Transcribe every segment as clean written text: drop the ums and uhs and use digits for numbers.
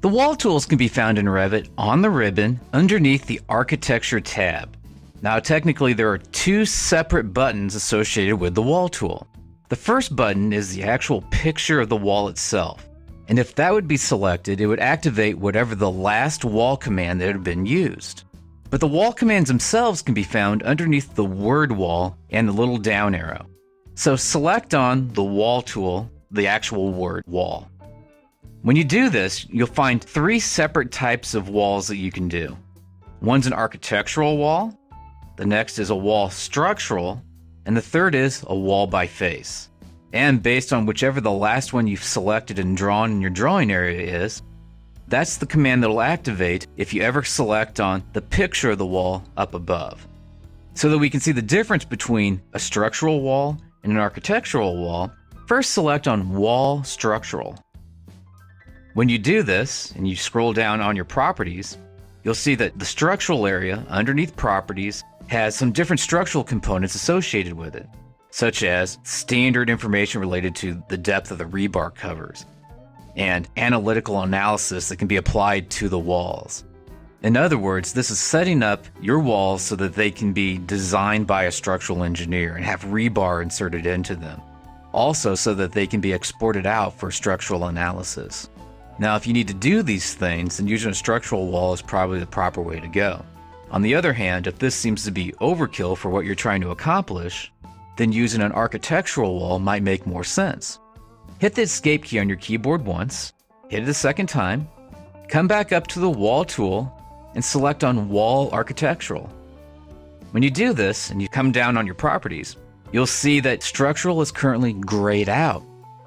The wall tools can be found in Revit on the ribbon underneath the Architecture tab. Now technically there are two separate buttons associated with the wall tool. The first button is the actual picture of the wall itself, and if that would be selected, it would activate whatever the last wall command that had been used. But the wall commands themselves can be found underneath the word wall and the little down arrow. So select on the wall tool, the actual word wall. When you do this, you'll find three separate types of walls that you can do. One's an architectural wall, the next is a wall structural, and the third is a wall by face. And based on whichever the last one you've selected and drawn in your drawing area is, that's the command that will activate if you ever select on the picture of the wall up above. So that we can see the difference between a structural wall and an architectural wall, first select on Wall Structural. When you do this, and you scroll down on your properties, you'll see that the structural area underneath properties has some different structural components associated with it, such as standard information related to the depth of the rebar covers, and analytical analysis that can be applied to the walls. In other words, this is setting up your walls so that they can be designed by a structural engineer and have rebar inserted into them. Also so that they can be exported out for structural analysis. Now, if you need to do these things, then using a structural wall is probably the proper way to go. On the other hand, if this seems to be overkill for what you're trying to accomplish, then using an architectural wall might make more sense. Hit the escape key on your keyboard once, hit it a second time, come back up to the wall tool, and select on Wall Architectural. When you do this, and you come down on your properties, you'll see that structural is currently grayed out.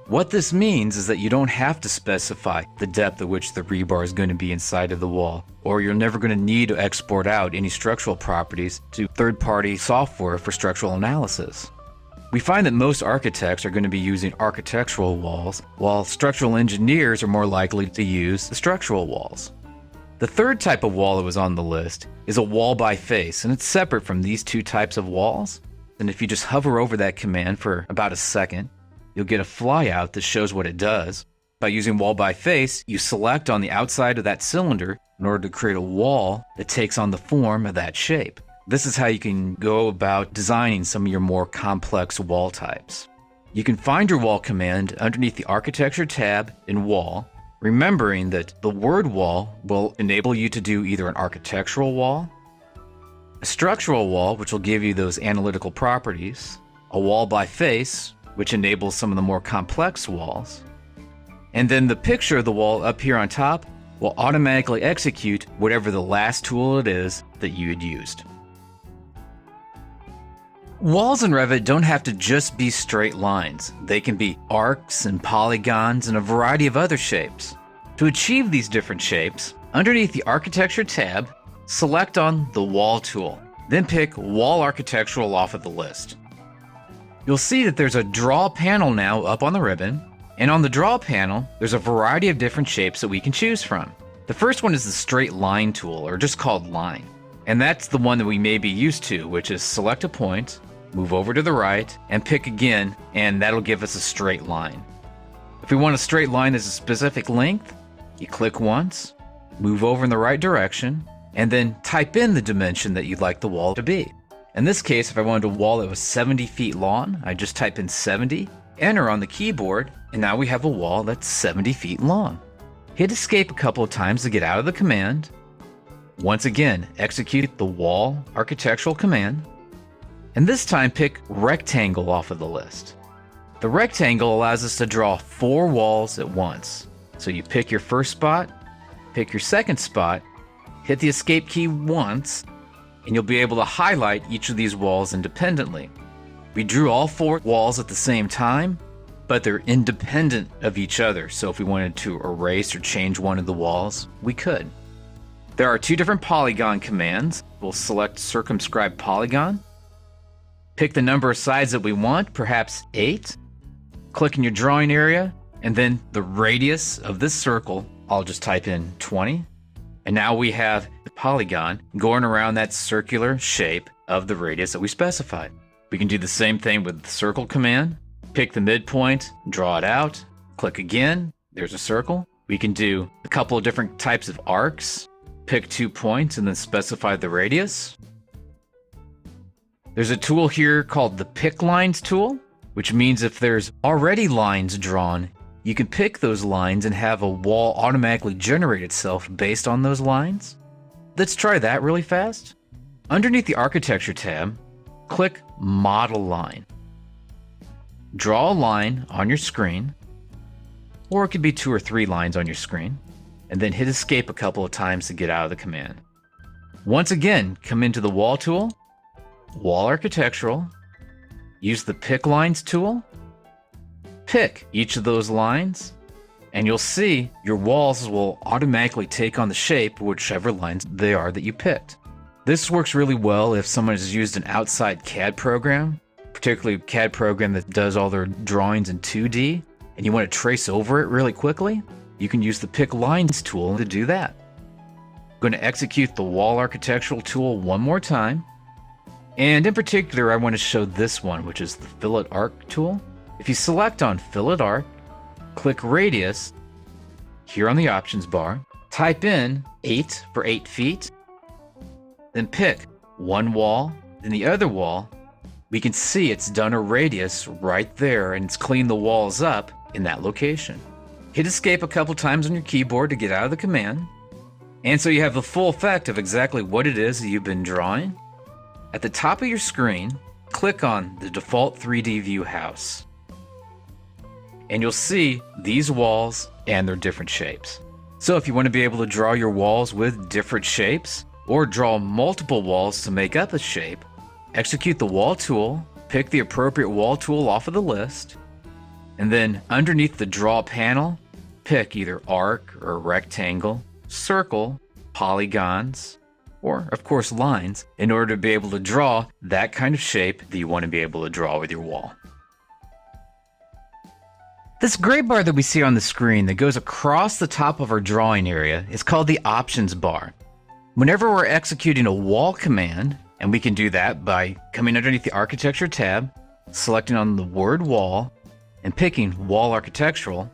What this means is that you don't have to specify the depth at which the rebar is going to be inside of the wall, or you're never going to need to export out any structural properties to third-party software for structural analysis. We find that most architects are going to be using architectural walls, while structural engineers are more likely to use the structural walls. The third type of wall that was on the list is a wall by face, and it's separate from these two types of walls. And if you just hover over that command for about a second, you'll get a flyout that shows what it does. By using wall by face, you select on the outside of that cylinder in order to create a wall that takes on the form of that shape. This is how you can go about designing some of your more complex wall types. You can find your wall command underneath the Architecture tab in Wall, remembering that the word wall will enable you to do either an architectural wall, a structural wall, which will give you those analytical properties, a wall by face, which enables some of the more complex walls, and then the picture of the wall up here on top will automatically execute whatever the last tool it is that you had used. Walls in Revit don't have to just be straight lines. They can be arcs and polygons and a variety of other shapes. To achieve these different shapes, underneath the Architecture tab, select on the Wall tool, then pick Wall Architectural off of the list. You'll see that there's a Draw panel now up on the ribbon, and on the Draw panel, there's a variety of different shapes that we can choose from. The first one is the Straight Line tool, or just called Line. And that's the one that we may be used to, which is select a point, move over to the right, and pick again, and that'll give us a straight line. If we want a straight line that's a specific length, you click once, move over in the right direction, and then type in the dimension that you'd like the wall to be. In this case, if I wanted a wall that was 70 feet long, I just type in 70, enter on the keyboard, and now we have a wall that's 70 feet long. Hit escape a couple of times to get out of the command. Once again, execute the Wall Architectural command, and this time pick Rectangle off of the list. The rectangle allows us to draw 4 walls at once. So you pick your first spot, pick your second spot, hit the escape key once, and you'll be able to highlight each of these walls independently. We drew all 4 walls at the same time, but they're independent of each other, so if we wanted to erase or change one of the walls, we could. There are 2 different polygon commands. We'll select Circumscribe Polygon, pick the number of sides that we want, perhaps 8, click in your drawing area, and then the radius of this circle, I'll just type in 20, and now we have the polygon going around that circular shape of the radius that we specified. We can do the same thing with the circle command. Pick the midpoint, draw it out, click again, there's a circle. We can do a couple of different types of arcs, pick 2 points, and then specify the radius. There's a tool here called the Pick Lines tool, which means if there's already lines drawn, you can pick those lines and have a wall automatically generate itself based on those lines. Let's try that really fast. Underneath the Architecture tab, click Model Line. Draw a line on your screen, or it could be 2 or 3 lines on your screen, and then hit Escape a couple of times to get out of the command. Once again, come into the Wall tool, Wall Architectural, use the Pick Lines tool, pick each of those lines, and you'll see your walls will automatically take on the shape of whichever lines they are that you picked. This works really well if someone has used an outside CAD program, particularly a CAD program that does all their drawings in 2D, and you want to trace over it really quickly. You can use the Pick Lines tool to do that. I'm going to execute the Wall Architectural tool one more time. And in particular, I want to show this one, which is the Fillet Arc tool. If you select on Fillet Arc, click Radius here on the options bar, type in 8 for 8 feet, then pick one wall, then the other wall. We can see it's done a radius right there, and it's cleaned the walls up in that location. Hit Escape a couple times on your keyboard to get out of the command. And so you have the full effect of exactly what it is that you've been drawing. At the top of your screen, click on the default 3D view house. And you'll see these walls and their different shapes. So if you want to be able to draw your walls with different shapes, or draw multiple walls to make up a shape, execute the Wall tool, pick the appropriate wall tool off of the list, and then underneath the Draw panel, pick either arc or rectangle, circle, polygons, or of course lines, in order to be able to draw that kind of shape that you want to be able to draw with your wall. This gray bar that we see on the screen that goes across the top of our drawing area is called the Options bar. Whenever we're executing a wall command, and we can do that by coming underneath the Architecture tab, selecting on the word Wall, and picking Wall Architectural,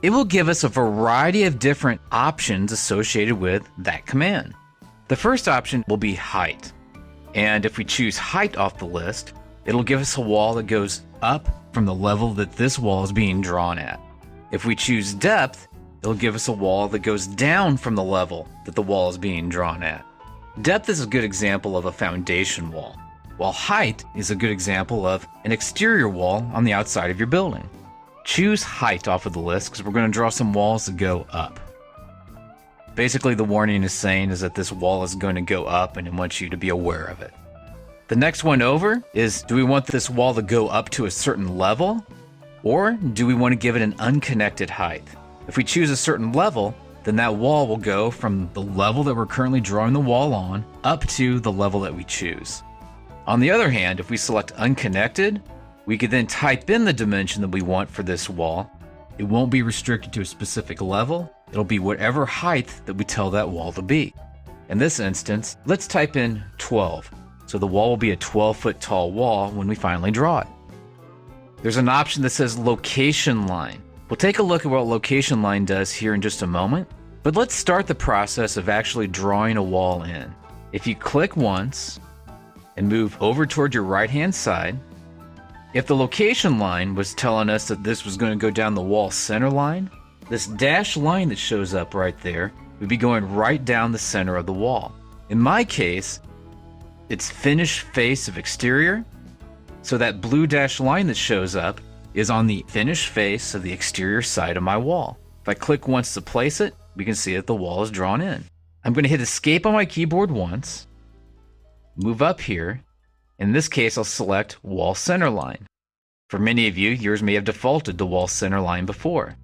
it will give us a variety of different options associated with that command. The first option will be height, and if we choose height off the list, it'll give us a wall that goes up from the level that this wall is being drawn at. If we choose depth, it'll give us a wall that goes down from the level that the wall is being drawn at. Depth is a good example of a foundation wall, while height is a good example of an exterior wall on the outside of your building. Choose height off of the list because we're going to draw some walls that go up. Basically, the warning is saying is that this wall is going to go up, and it wants you to be aware of it. The next one over is, do we want this wall to go up to a certain level, or do we want to give it an unconnected height? If we choose a certain level, then that wall will go from the level that we're currently drawing the wall on up to the level that we choose. On the other hand, if we select unconnected, we could then type in the dimension that we want for this wall. It won't be restricted to a specific level. It'll be whatever height that we tell that wall to be. In this instance, let's type in 12. So the wall will be a 12-foot tall wall when we finally draw it. There's an option that says Location Line. We'll take a look at what Location Line does here in just a moment, but let's start the process of actually drawing a wall in. If you click once and move over toward your right-hand side, if the location line was telling us that this was going to go down the wall center line, this dashed line that shows up right there would be going right down the center of the wall. In my case, it's finished face of exterior, so that blue dashed line that shows up is on the finished face of the exterior side of my wall. If I click once to place it, we can see that the wall is drawn in. I'm going to hit Escape on my keyboard once, move up here. In this case, I'll select Wall Center Line. For many of you, yours may have defaulted to Wall Center Line before.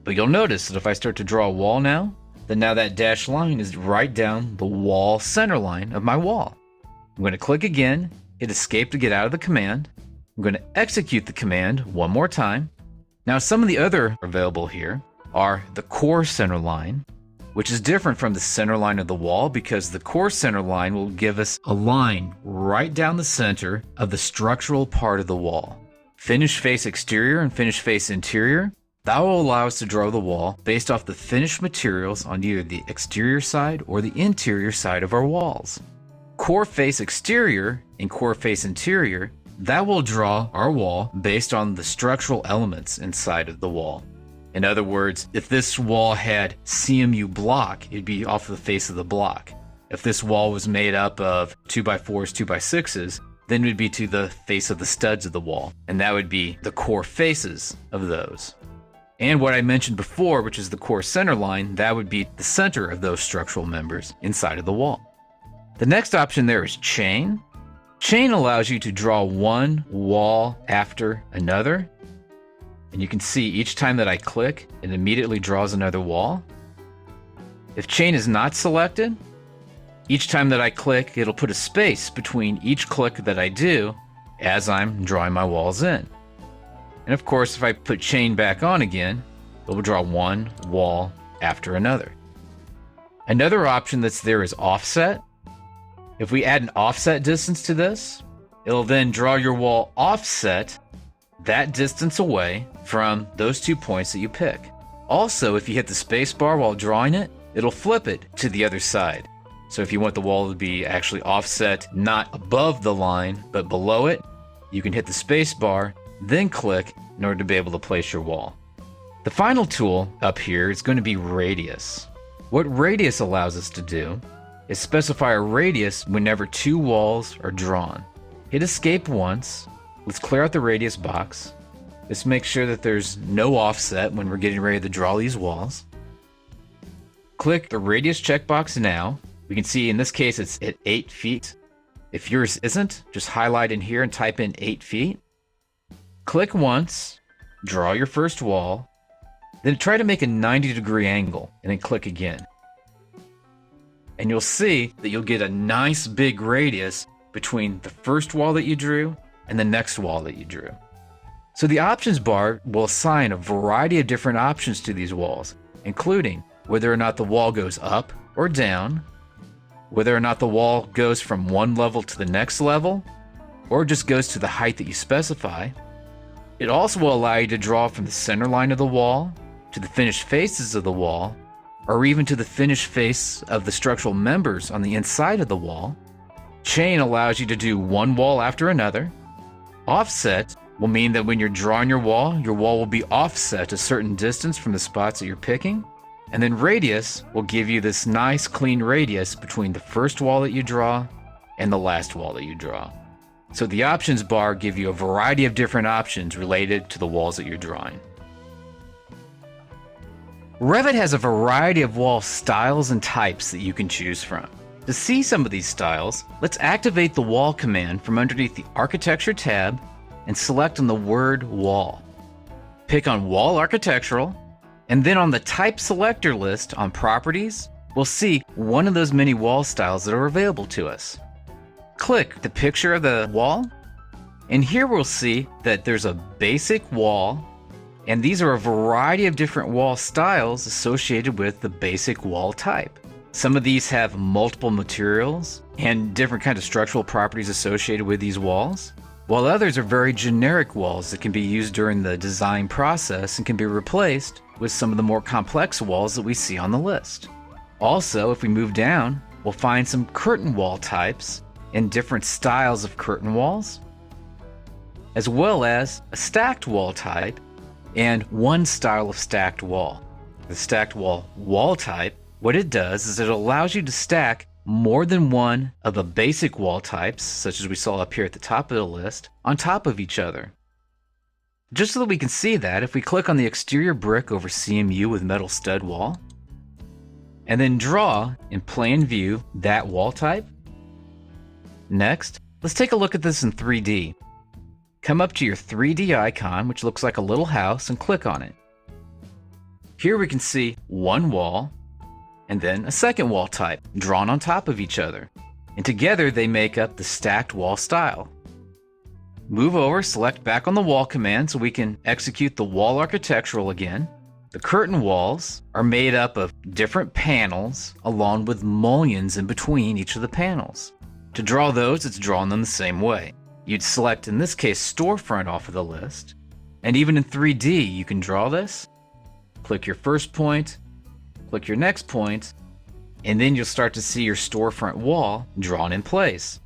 But you'll notice that if I start to draw a wall now, then now that dashed line is right down the wall center line of my wall. I'm going to click again, hit Escape to get out of the command. I'm going to execute the command one more time. Now some of the other available here are the core center line, which is different from the center line of the wall because the core center line will give us a line right down the center of the structural part of the wall. Finished face exterior and finished face interior That will allow us to draw the wall based off the finished materials on either the exterior side or the interior side of our walls. Core face exterior and core face interior, that will draw our wall based on the structural elements inside of the wall. In other words, if this wall had CMU block, it'd be off the face of the block. If this wall was made up of 2x4s, 2x6s, then it would be to the face of the studs of the wall, and that would be the core faces of those. And what I mentioned before, which is the core center line, that would be the center of those structural members inside of the wall. The next option there is chain. Chain allows you to draw one wall after another. And you can see each time that I click, it immediately draws another wall. If chain is not selected, each time that I click, it'll put a space between each click that I do as I'm drawing my walls in. And of course, if I put chain back on again, it will draw one wall after another. Another option that's there is offset. If we add an offset distance to this, it'll then draw your wall offset that distance away from those 2 points that you pick. Also, if you hit the space bar while drawing it, it'll flip it to the other side. So if you want the wall to be actually offset not above the line, but below it, you can hit the space bar, then click in order to be able to place your wall. The final tool up here is going to be radius. What radius allows us to do is specify a radius whenever 2 walls are drawn. Hit escape once. Let's clear out the radius box. Let's make sure that there's no offset when we're getting ready to draw these walls. Click the radius checkbox now. We can see in this case it's at 8 feet. If yours isn't, just highlight in here and type in 8 feet. Click once, draw your first wall, then try to make a 90-degree angle and then click again. And you'll see that you'll get a nice big radius between the first wall that you drew and the next wall that you drew. So the options bar will assign a variety of different options to these walls, including whether or not the wall goes up or down, whether or not the wall goes from one level to the next level, or just goes to the height that you specify. It also will allow you to draw from the center line of the wall to the finished faces of the wall, or even to the finished face of the structural members on the inside of the wall. Chain allows you to do one wall after another. Offset will mean that when you're drawing your wall will be offset a certain distance from the spots that you're picking. And then radius will give you this nice clean radius between the first wall that you draw and the last wall that you draw. So the options bar give you a variety of different options related to the walls that you're drawing. Revit has a variety of wall styles and types that you can choose from. To see some of these styles, let's activate the Wall command from underneath the Architecture tab and select on the word Wall. Pick on Wall Architectural, and then on the Type Selector list on Properties, we'll see one of those many wall styles that are available to us. Click the picture of the wall, and here we'll see that there's a basic wall, and these are a variety of different wall styles associated with the basic wall type. Some of these have multiple materials and different kinds of structural properties associated with these walls, while others are very generic walls that can be used during the design process and can be replaced with some of the more complex walls that we see on the list. Also, if we move down, we'll find some curtain wall types and different styles of curtain walls, as well as a stacked wall type and one style of stacked wall. The stacked wall type, what it does is it allows you to stack more than one of the basic wall types, such as we saw up here at the top of the list, on top of each other. Just so that we can see that, if we click on the exterior brick over CMU with metal stud wall, and then draw in plan view that wall type. Next, let's take a look at this in 3D. Come up to your 3D icon, which looks like a little house, and click on it. Here we can see one wall, and then a second wall type drawn on top of each other. And together they make up the stacked wall style. Move over, select back on the Wall command so we can execute the Wall Architectural again. The curtain walls are made up of different panels along with mullions in between each of the panels. To draw those, it's drawing them the same way. You'd select, in this case, storefront off of the list. And even in 3D, you can draw this click your first point, click your next point, and then you'll start to see your storefront wall drawn in place,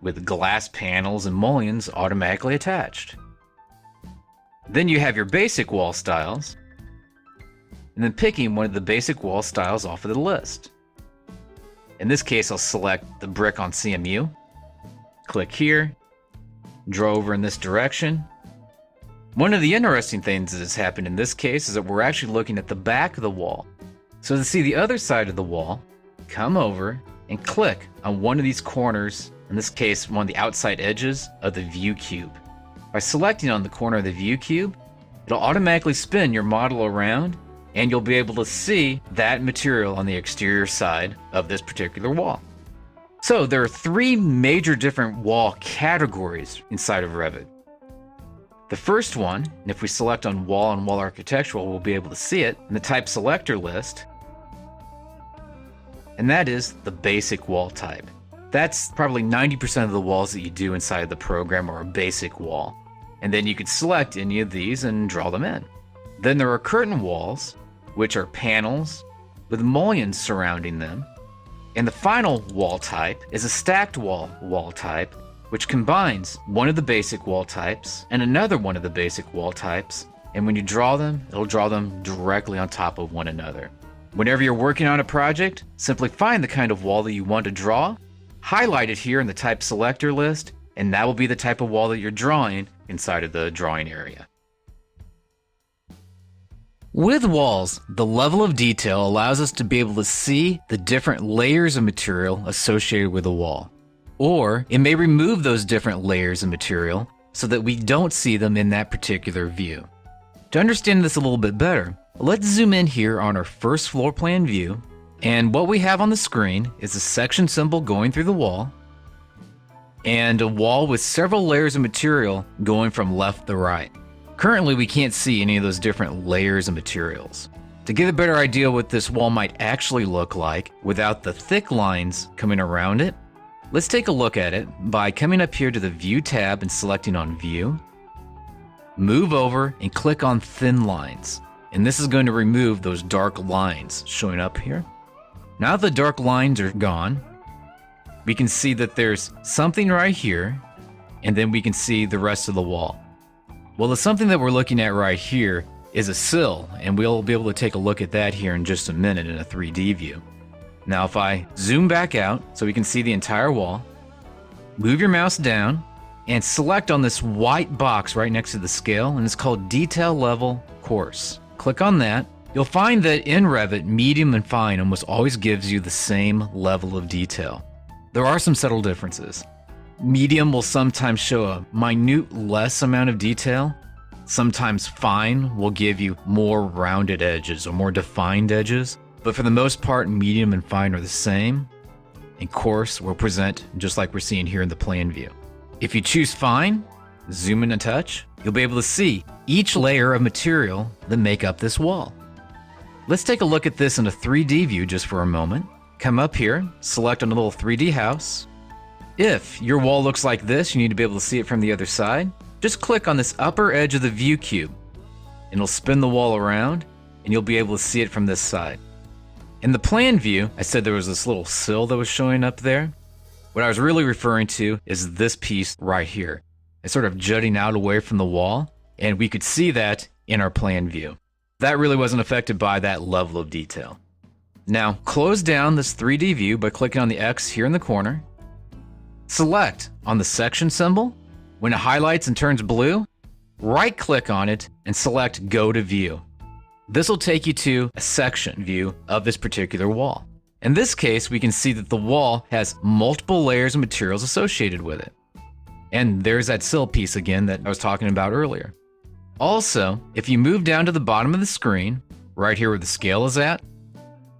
with glass panels and mullions automatically attached. Then you have your basic wall styles, and then picking one of the basic wall styles off of the list. In this case, I'll select the brick on CMU, click here, draw over in this direction. One of the interesting things that has happened in this case is that we're actually looking at the back of the wall. So to see the other side of the wall, come over and click on one of these corners, in this case, one of the outside edges of the view cube. By selecting on the corner of the view cube, it'll automatically spin your model around, and you'll be able to see that material on the exterior side of this particular wall. So there are three major different wall categories inside of Revit. The first one, and if we select on wall and wall architectural, we'll be able to see it in the type selector list, and that is the basic wall type. That's probably 90% of the walls that you do inside of the program are a basic wall. And then you could select any of these and draw them in. Then there are curtain walls, which are panels with mullions surrounding them. And the final wall type is a stacked wall type, which combines one of the basic wall types and another one of the basic wall types. And when you draw them, it'll draw them directly on top of one another. Whenever you're working on a project, simply find the kind of wall that you want to draw, highlight it here in the type selector list, and that will be the type of wall that you're drawing inside of the drawing area. With walls, the level of detail allows us to be able to see the different layers of material associated with a wall. Or it may remove those different layers of material so that we don't see them in that particular view. To understand this a little bit better, let's zoom in here on our first floor plan view, and what we have on the screen is a section symbol going through the wall, and a wall with several layers of material going from left to right. Currently, we can't see any of those different layers of materials. To get a better idea what this wall might actually look like without the thick lines coming around it, let's take a look at it by coming up here to the View tab and selecting on View. Move over and click on Thin Lines. And this is going to remove those dark lines showing up here. Now that the dark lines are gone, we can see that there's something right here, and then we can see the rest of the wall. Well, the something that we're looking at right here is a sill, and we'll be able to take a look at that here in just a minute in a 3D view. Now, if I zoom back out so we can see the entire wall, move your mouse down, and select on this white box right next to the scale, and it's called Detail Level Coarse. Click on that. You'll find that in Revit, medium and fine almost always gives you the same level of detail. There are some subtle differences. Medium will sometimes show a minute less amount of detail. Sometimes fine will give you more rounded edges or more defined edges. But for the most part, medium and fine are the same. And coarse will present just like we're seeing here in the plan view. If you choose fine, zoom in a touch, you'll be able to see each layer of material that make up this wall. Let's take a look at this in a 3D view just for a moment. Come up here, select on a little 3D house. If your wall looks like this, you need to be able to see it from the other side. Just click on this upper edge of the view cube, and it'll spin the wall around, and you'll be able to see it from this side. In the plan view, I said there was this little sill that was showing up there. What I was really referring to is this piece right here. It's sort of jutting out away from the wall, and we could see that in our plan view. That really wasn't affected by that level of detail. Now, close down this 3D view by clicking on the X here in the corner. Select on the section symbol. When it highlights and turns blue, right-click on it and select Go to View. This will take you to a section view of this particular wall. In this case, we can see that the wall has multiple layers of materials associated with it. And there's that sill piece again that I was talking about earlier. Also, if you move down to the bottom of the screen, right here where the scale is at,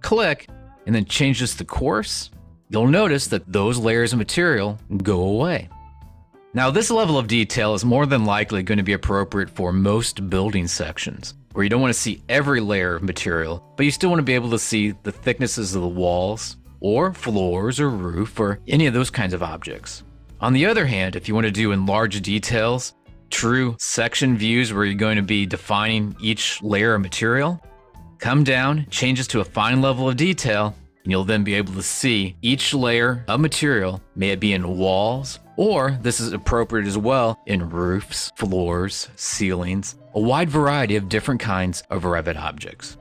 click and then change this to coarse, you'll notice that those layers of material go away. Now, this level of detail is more than likely going to be appropriate for most building sections, where you don't want to see every layer of material, but you still want to be able to see the thicknesses of the walls, or floors, or roof, or any of those kinds of objects. On the other hand, if you want to do enlarged details, true section views where you're going to be defining each layer of material, come down, change this to a fine level of detail, and you'll then be able to see each layer of material, may it be in walls, or this is appropriate as well in roofs, floors, ceilings, a wide variety of different kinds of Revit objects.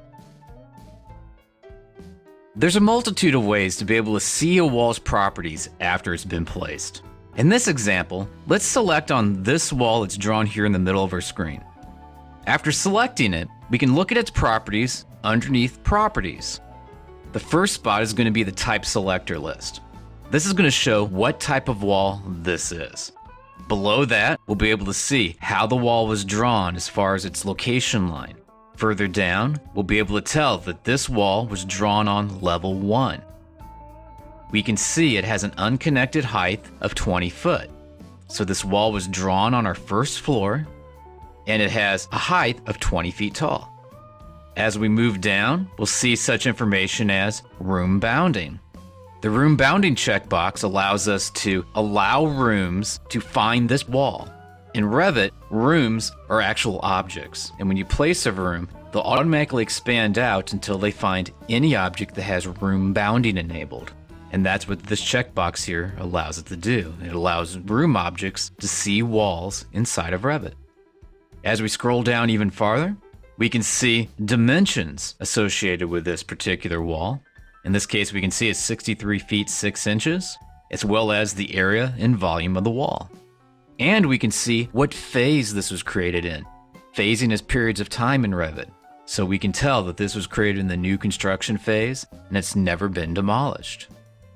There's a multitude of ways to be able to see a wall's properties after it's been placed. In this example, let's select on this wall that's drawn here in the middle of our screen. After selecting it, we can look at its properties underneath Properties. The first spot is going to be the Type Selector list. This is going to show what type of wall this is. Below that, we'll be able to see how the wall was drawn as far as its location line. Further down, we'll be able to tell that this wall was drawn on level 1. We can see it has an unconnected height of 20 foot. So this wall was drawn on our first floor, and it has a height of 20 feet tall. As we move down, we'll see such information as room bounding. The room bounding checkbox allows us to allow rooms to find this wall. In Revit, rooms are actual objects, and when you place a room, they'll automatically expand out until they find any object that has room bounding enabled. And that's what this checkbox here allows it to do. It allows room objects to see walls inside of Revit. As we scroll down even farther, we can see dimensions associated with this particular wall. In this case, we can see it's 63 feet 6 inches, as well as the area and volume of the wall. And we can see what phase this was created in. Phasing is periods of time in Revit, so we can tell that this was created in the new construction phase and it's never been demolished.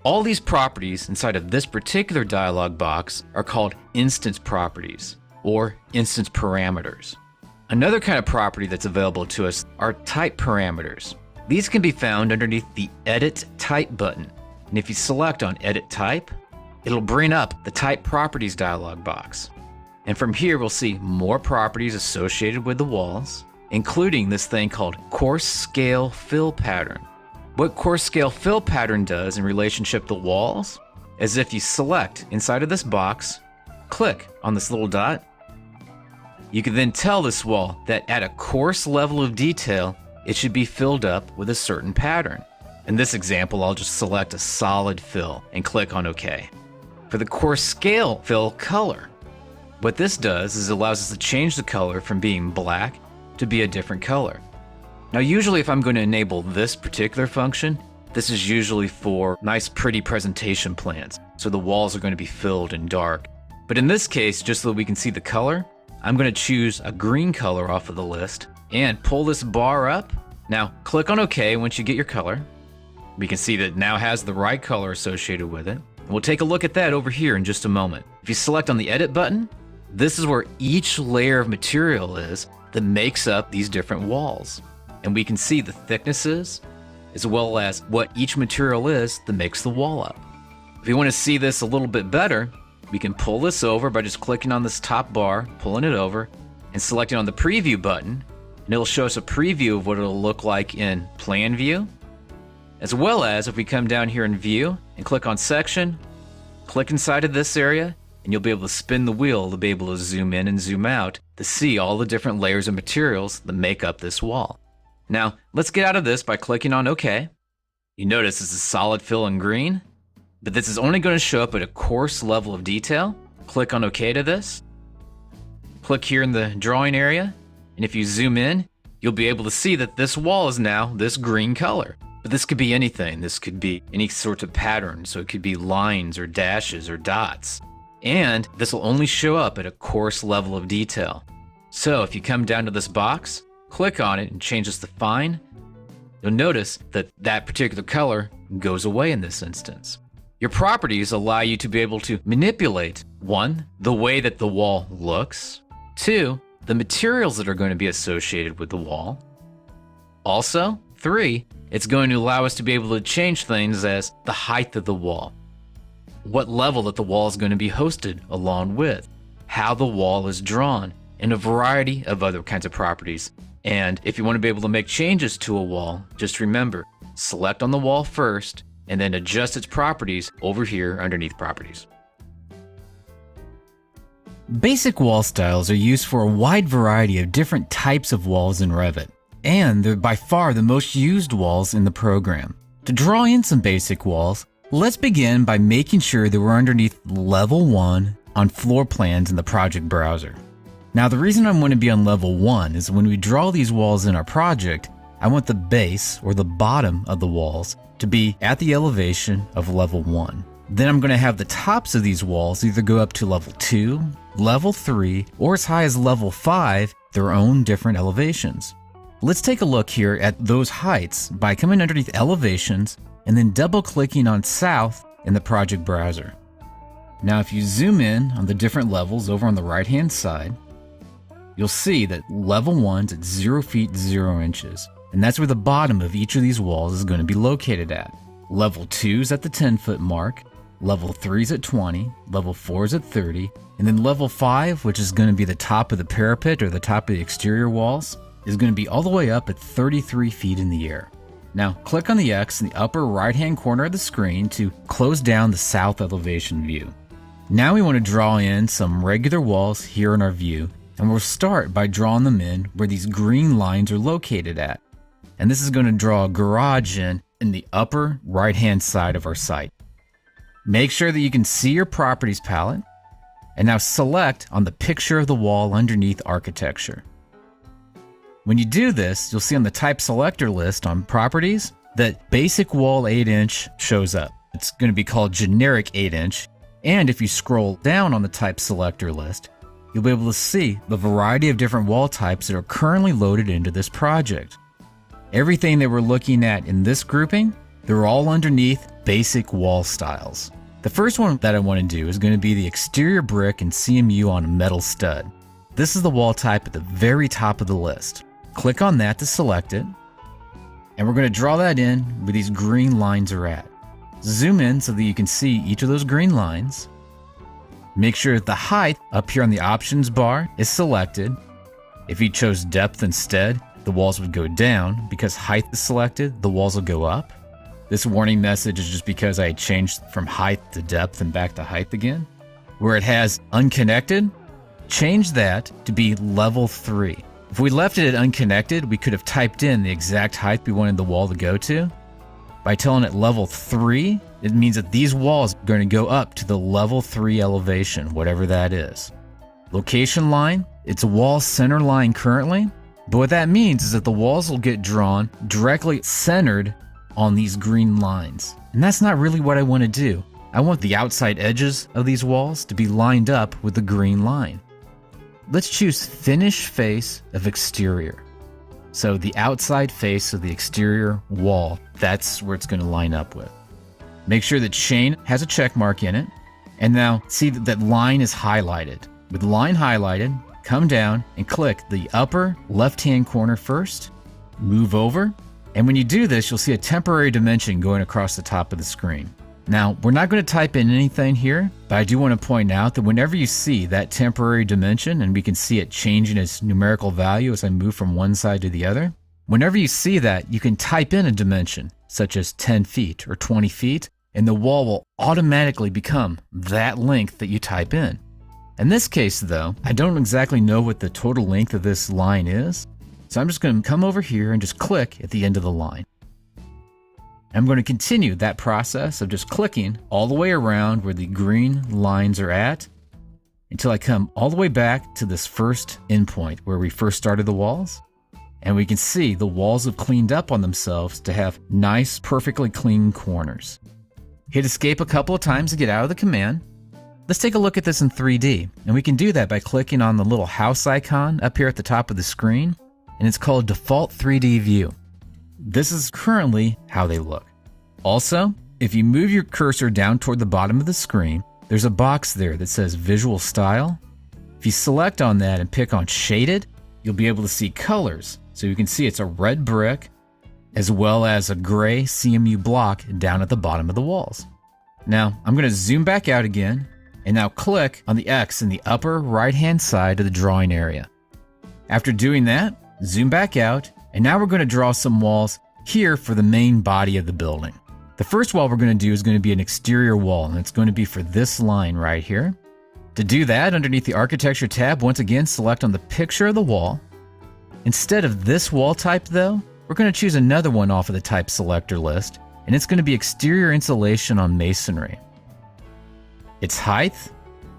All these properties inside of this particular dialog box are called instance properties or instance parameters. Another kind of property that's available to us are type parameters. These can be found underneath the Edit Type button, and if you select on Edit Type, it'll bring up the Type Properties dialog box. And from here, we'll see more properties associated with the walls, including this thing called Coarse Scale Fill Pattern. What Coarse Scale Fill Pattern does in relationship to walls is if you select inside of this box, click on this little dot, you can then tell this wall that at a coarse level of detail, it should be filled up with a certain pattern. In this example, I'll just select a solid fill and click on OK. For the Coarse Scale Fill color, what this does is it allows us to change the color from being black to be a different color. Now usually if I'm going to enable this particular function, this is usually for nice pretty presentation plans, so the walls are going to be filled in dark. But in this case, just so that we can see the color, I'm going to choose a green color off of the list and pull this bar up. Now click on OK once you get your color. We can see that it now has the right color associated with it. We'll take a look at that over here in just a moment. If you select on the Edit button, this is where each layer of material is that makes up these different walls. And we can see the thicknesses, as well as what each material is that makes the wall up. If you want to see this a little bit better, we can pull this over by just clicking on this top bar, pulling it over, and selecting on the Preview button, and it'll show us a preview of what it'll look like in Plan View, as well as if we come down here in View and click on Section, click inside of this area, and you'll be able to spin the wheel to be able to zoom in and zoom out to see all the different layers of materials that make up this wall. Now, let's get out of this by clicking on OK. You notice this is solid fill in green, but this is only going to show up at a coarse level of detail. Click on OK to this. Click here in the drawing area, and if you zoom in, you'll be able to see that this wall is now this green color. But this could be anything. This could be any sort of pattern, so it could be lines or dashes or dots. And this will only show up at a coarse level of detail. So if you come down to this box, click on it and change this to fine, you'll notice that that particular color goes away in this instance. Your properties allow you to be able to manipulate, 1, the way that the wall looks, 2, the materials that are going to be associated with the wall. Also, 3, it's going to allow us to be able to change things as the height of the wall, what level that the wall is going to be hosted along with, how the wall is drawn, and a variety of other kinds of properties. And if you want to be able to make changes to a wall, just remember, select on the wall first, and then adjust its properties over here underneath Properties. Basic wall styles are used for a wide variety of different types of walls in Revit. and they're by far the most used walls in the program. To draw in some basic walls, let's begin by making sure that we're underneath level 1 on floor plans in the project browser. Now, the reason I'm going to be on level 1 is when we draw these walls in our project, I want the base or the bottom of the walls to be at the elevation of level 1. Then I'm going to have the tops of these walls either go up to level 2, level 3, or as high as level 5, their own different elevations. Let's take a look here at those heights by coming underneath elevations and then double clicking on south in the project browser. Now if you zoom in on the different levels over on the right hand side, you'll see that level 1's at 0 feet 0 inches, and that's where the bottom of each of these walls is going to be located at. Level 2's at the 10-foot mark, level 3's at 20, level 4's at 30, and then level 5, which is going to be the top of the parapet or the top of the exterior walls, is going to be all the way up at 33 feet in the air. Now, click on the X in the upper right-hand corner of the screen to close down the south elevation view. Now we want to draw in some regular walls here in our view, and we'll start by drawing them in where these green lines are located at. And this is going to draw a garage in the upper right-hand side of our site. Make sure that you can see your properties palette, and now select on the picture of the wall underneath architecture. When you do this, you'll see on the type selector list on properties that basic wall 8-inch shows up. It's going to be called generic 8-inch. And if you scroll down on the type selector list, you'll be able to see the variety of different wall types that are currently loaded into this project. Everything that we're looking at in this grouping, they're all underneath basic wall styles. The first one that I want to do is going to be the exterior brick and CMU on a metal stud. This is the wall type at the very top of the list. Click on that to select it, and we're going to draw that in where these green lines are at. Zoom in so that you can see each of those green lines. Make sure that the height up here on the options bar is selected. If you chose depth instead, the walls would go down. Because height is selected, the walls will go up. This warning message is just because I changed from height to depth and back to height again. Where it has unconnected, change that to be level 3. If we left it at unconnected, we could have typed in the exact height we wanted the wall to go to. By telling it level 3, it means that these walls are going to go up to the level 3 elevation, whatever that is. Location line, it's a wall center line currently, but what that means is that the walls will get drawn directly centered on these green lines. And that's not really what I want to do. I want the outside edges of these walls to be lined up with the green line. Let's choose finish face of exterior. So the outside face of the exterior wall, that's where it's going to line up with. Make sure that chain has a check mark in it. And now see that that line is highlighted. With the line highlighted, come down and click the upper left-hand corner first, move over. And when you do this, you'll see a temporary dimension going across the top of the screen. Now, we're not going to type in anything here, but I do want to point out that whenever you see that temporary dimension, and we can see it changing its numerical value as I move from one side to the other, whenever you see that, you can type in a dimension, such as 10 feet or 20 feet, and the wall will automatically become that length that you type in. In this case, though, I don't exactly know what the total length of this line is, so I'm just going to come over here and just click at the end of the line. I'm going to continue that process of just clicking all the way around where the green lines are at until I come all the way back to this first endpoint where we first started the walls. And we can see the walls have cleaned up on themselves to have nice, perfectly clean corners. Hit escape a couple of times to get out of the command. Let's take a look at this in 3D. And we can do that by clicking on the little house icon up here at the top of the screen. And it's called Default 3D View. This is currently how they look. Also, if you move your cursor down toward the bottom of the screen, there's a box there that says Visual Style. If you select on that and pick on Shaded, you'll be able to see colors. So you can see it's a red brick as well as a gray CMU block down at the bottom of the walls. Now, I'm going to zoom back out again and now click on the X in the upper right-hand side of the drawing area. After doing that, zoom back out, and now we're going to draw some walls here for the main body of the building. The first wall we're going to do is going to be an exterior wall, and it's going to be for this line right here. To do that, underneath the Architecture tab, once again, select on the picture of the wall. Instead of this wall type though, we're going to choose another one off of the type selector list, and it's going to be exterior insulation on masonry. Its height,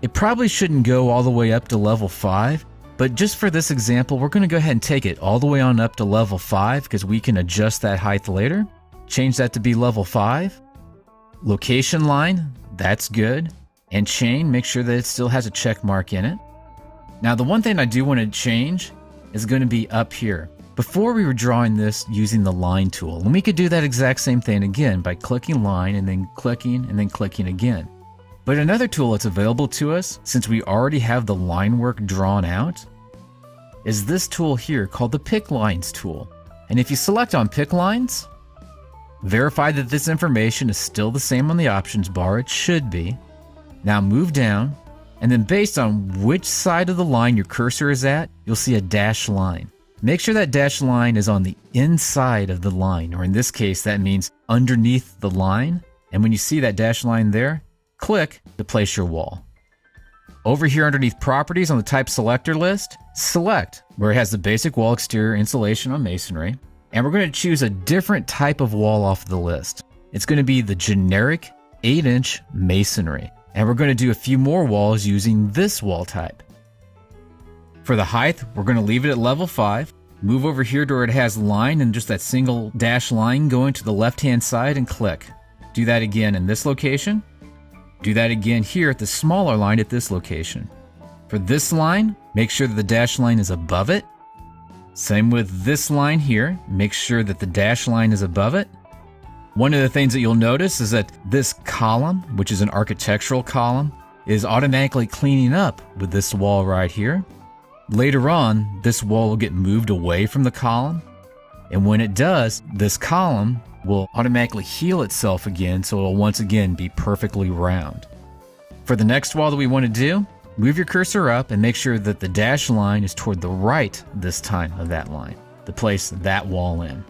it probably shouldn't go all the way up to level 5, but just for this example, we're going to go ahead and take it all the way on up to level 5 because we can adjust that height later. Change that to be level 5. Location line, that's good. And chain, make sure that it still has a check mark in it. Now the one thing I do want to change is going to be up here. Before we were drawing this using the line tool, and we could do that exact same thing again by clicking line and then clicking again. But another tool that's available to us, since we already have the line work drawn out, is this tool here called the Pick Lines tool. And if you select on Pick Lines, verify that this information is still the same on the options bar, it should be. Now move down, and then based on which side of the line your cursor is at, you'll see a dashed line. Make sure that dashed line is on the inside of the line, or in this case, that means underneath the line. And when you see that dashed line there, click to place your wall. Over here underneath Properties on the Type Selector list, select where it has the basic wall exterior insulation on masonry, and we're going to choose a different type of wall off the list. It's going to be the generic 8-inch masonry, and we're going to do a few more walls using this wall type. For the height, we're going to leave it at level 5, move over here to where it has line and just that single dash line going to the left-hand side and click. Do that again in this location. Do that again here at the smaller line at this location. For this line, make sure that the dash line is above it. Same with this line here, make sure that the dash line is above it. One of the things that you'll notice is that this column, which is an architectural column, is automatically cleaning up with this wall right here. Later on, this wall will get moved away from the column, and when it does, this column will automatically heal itself again, so it will once again be perfectly round. For the next wall that we want to do, move your cursor up and make sure that the dash line is toward the right this time of that line to place that wall in.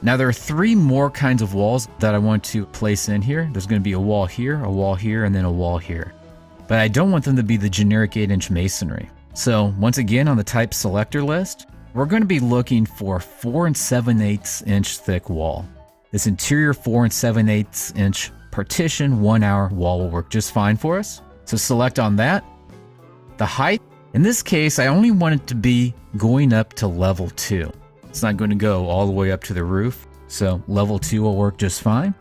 Now there are 3 more kinds of walls that I want to place in here. There's going to be a wall here, and then a wall here. But I don't want them to be the generic 8-inch masonry. So once again on the type selector list, we're going to be looking for 4 7/8 inch thick wall. This interior 4 7/8 inch partition 1 hour wall will work just fine for us. So select on that. The height, in this case, I only want it to be going up to level 2. It's not going to go all the way up to the roof, so level 2 will work just fine.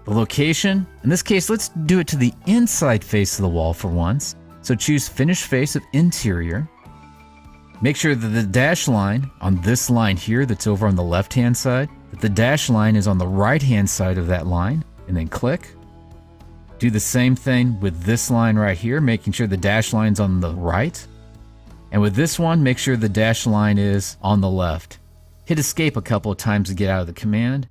The location, in this case, let's do it to the inside face of the wall for once. So choose Finish Face of Interior. Make sure that the dash line on this line here that's over on the left-hand side, that the dash line is on the right-hand side of that line, and then click. Do the same thing with this line right here, making sure the dash line's on the right. And with this one, make sure the dash line is on the left. Hit Escape a couple of times to get out of the command.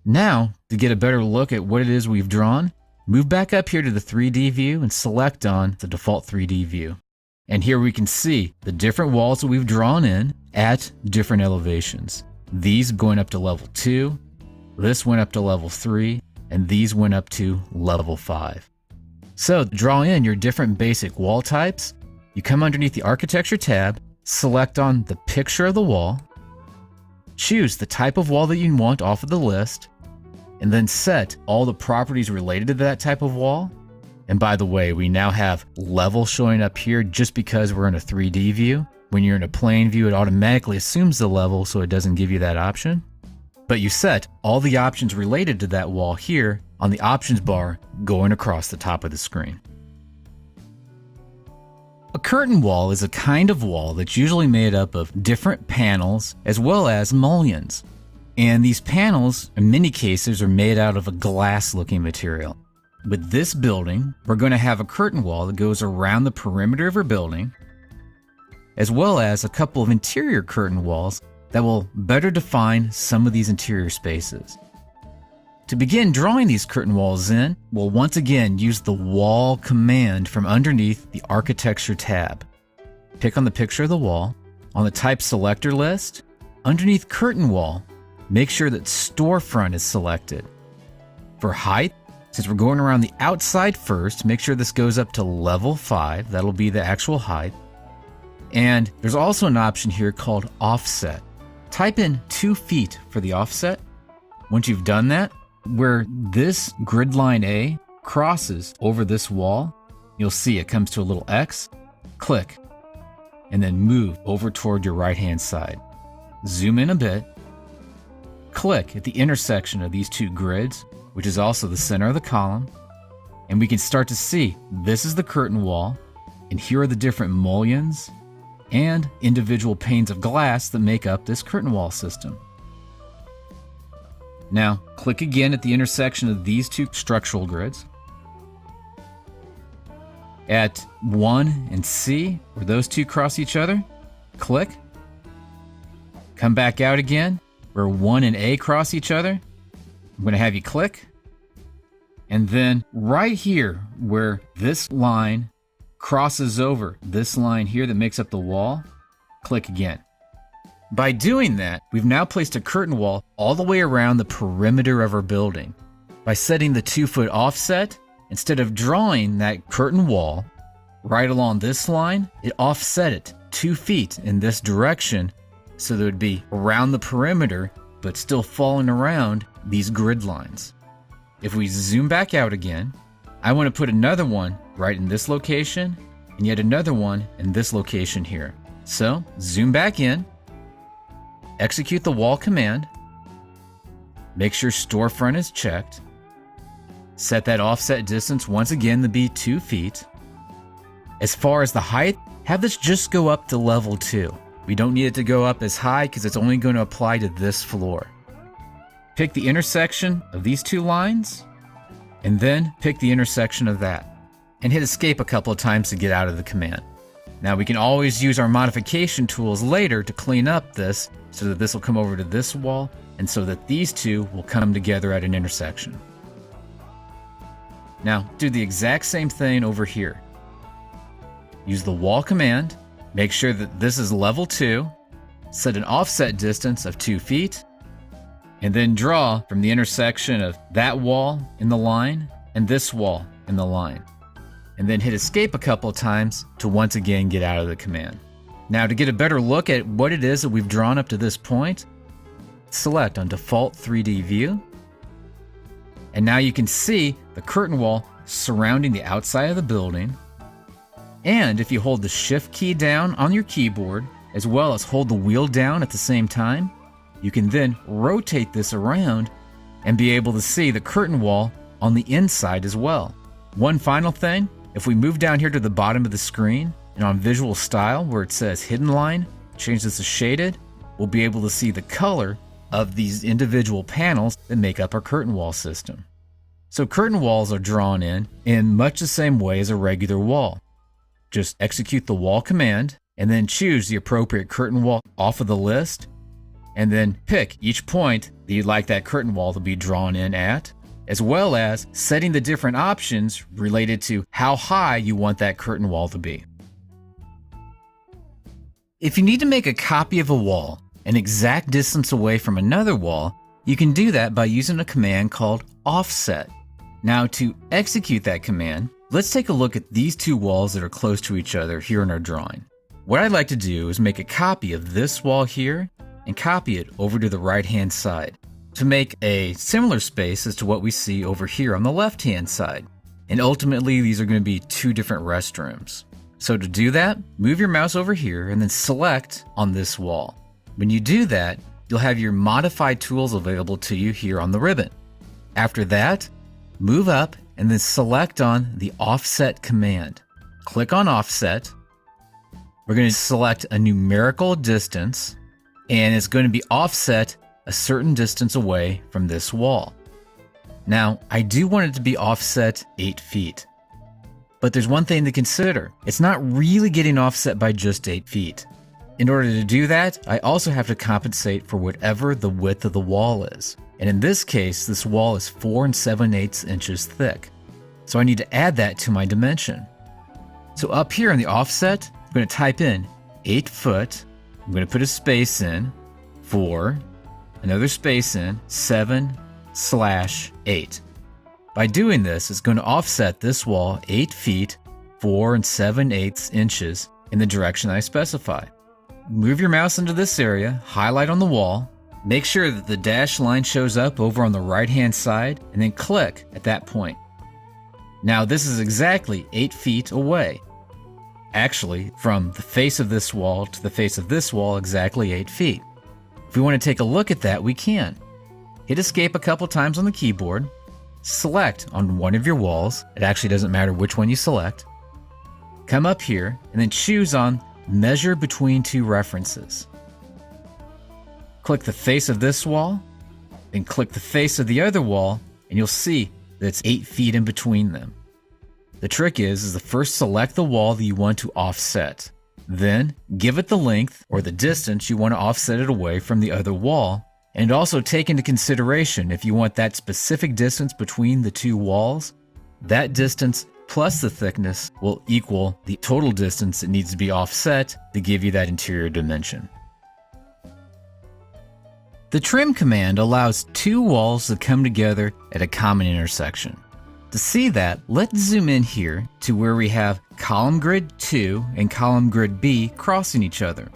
Now, to get a better look at what it is we've drawn, move back up here to the 3D view and select on the default 3D view. And here we can see the different walls that we've drawn in at different elevations. These going up to level 2, this went up to level 3, and these went up to level 5. So to draw in your different basic wall types, you come underneath the Architecture tab, select on the picture of the wall, choose the type of wall that you want off of the list, and then set all the properties related to that type of wall. And by the way, we now have level showing up here just because we're in a 3D view. When you're in a plane view, it automatically assumes the level, so it doesn't give you that option. But you set all the options related to that wall here on the options bar going across the top of the screen. A curtain wall is a kind of wall that's usually made up of different panels as well as mullions. And these panels, in many cases, are made out of a glass-looking material. With this building, we're going to have a curtain wall that goes around the perimeter of our building, as well as a couple of interior curtain walls that will better define some of these interior spaces. To begin drawing these curtain walls in, we'll once again use the Wall command from underneath the Architecture tab. Pick on the picture of the wall. On the Type Selector list, underneath Curtain Wall, make sure that Storefront is selected. For height, since we're going around the outside first, make sure this goes up to level 5. That'll be the actual height. And there's also an option here called offset. Type in 2 feet for the offset. Once you've done that, where this grid line A crosses over this wall, you'll see it comes to a little X. Click, and then move over toward your right-hand side. Zoom in a bit. Click at the intersection of these 2 grids, which is also the center of the column, and we can start to see this is the curtain wall, and here are the different mullions and individual panes of glass that make up this curtain wall system. Now, click again at the intersection of these 2 structural grids. At 1 and C, where those 2 cross each other, click. Come back out again, where 1 and A cross each other. I'm going to have you click. And then right here, where this line crosses over this line here that makes up the wall, click again. By doing that, we've now placed a curtain wall all the way around the perimeter of our building. By setting the 2-foot offset, instead of drawing that curtain wall right along this line, it offset it 2 feet in this direction so that it would be around the perimeter but still falling around these grid lines. If we zoom back out again, I want to put another one right in this location and yet another one in this location here. So zoom back in, execute the wall command, make sure storefront is checked, set that offset distance once again to be 2 feet. As far as the height, have this just go up to level 2. We don't need it to go up as high because it's only going to apply to this floor. Pick the intersection of these 2 lines, and then pick the intersection of that, and hit escape a couple of times to get out of the command. Now we can always use our modification tools later to clean up this so that this will come over to this wall, and so that these 2 will come together at an intersection. Now do the exact same thing over here. Use the wall command, make sure that this is level 2, set an offset distance of 2 feet, and then draw from the intersection of that wall in the line and this wall in the line. And then hit escape a couple of times to once again get out of the command. Now to get a better look at what it is that we've drawn up to this point, select on Default 3D View. And now you can see the curtain wall surrounding the outside of the building. And if you hold the Shift key down on your keyboard, as well as hold the wheel down at the same time, you can then rotate this around and be able to see the curtain wall on the inside as well. One final thing, if we move down here to the bottom of the screen and on Visual Style where it says Hidden Line, change this to Shaded, we'll be able to see the color of these individual panels that make up our curtain wall system. So curtain walls are drawn in much the same way as a regular wall. Just execute the wall command and then choose the appropriate curtain wall off of the list, and then pick each point that you'd like that curtain wall to be drawn in at, as well as setting the different options related to how high you want that curtain wall to be. If you need to make a copy of a wall an exact distance away from another wall, you can do that by using a command called offset. Now to execute that command, let's take a look at these 2 walls that are close to each other here in our drawing. What I'd like to do is make a copy of this wall here and copy it over to the right-hand side to make a similar space as to what we see over here on the left-hand side. And ultimately, these are going to be 2 different restrooms. So to do that, move your mouse over here and then select on this wall. When you do that, you'll have your modified tools available to you here on the ribbon. After that, move up and then select on the offset command. Click on offset. We're going to select a numerical distance, and it's going to be offset a certain distance away from this wall. Now, I do want it to be offset 8 feet. But there's one thing to consider. It's not really getting offset by just 8 feet. In order to do that, I also have to compensate for whatever the width of the wall is. And in this case, this wall is 4 7/8 inches thick. So I need to add that to my dimension. So up here in the offset, I'm going to type in 8 foot. I'm going to put a space in, 4, another space in, 7/8. By doing this, it's going to offset this wall 8 feet, 4 7/8 inches in the direction I specify. Move your mouse into this area, highlight on the wall, make sure that the dashed line shows up over on the right-hand side, and then click at that point. Now this is exactly 8 feet away. Actually, from the face of this wall to the face of this wall, exactly 8 feet. If we want to take a look at that, we can. Hit escape a couple times on the keyboard, select on one of your walls, it actually doesn't matter which one you select, come up here and then choose on Measure Between Two References. Click the face of this wall, then click the face of the other wall, and you'll see that it's 8 feet in between them. The trick is to first select the wall that you want to offset. Then give it the length or the distance you want to offset it away from the other wall, and also take into consideration if you want that specific distance between the two walls, that distance plus the thickness will equal the total distance that needs to be offset to give you that interior dimension. The trim command allows two walls to come together at a common intersection. To see that, let's zoom in here to where we have column grid 2 and column grid B crossing each other.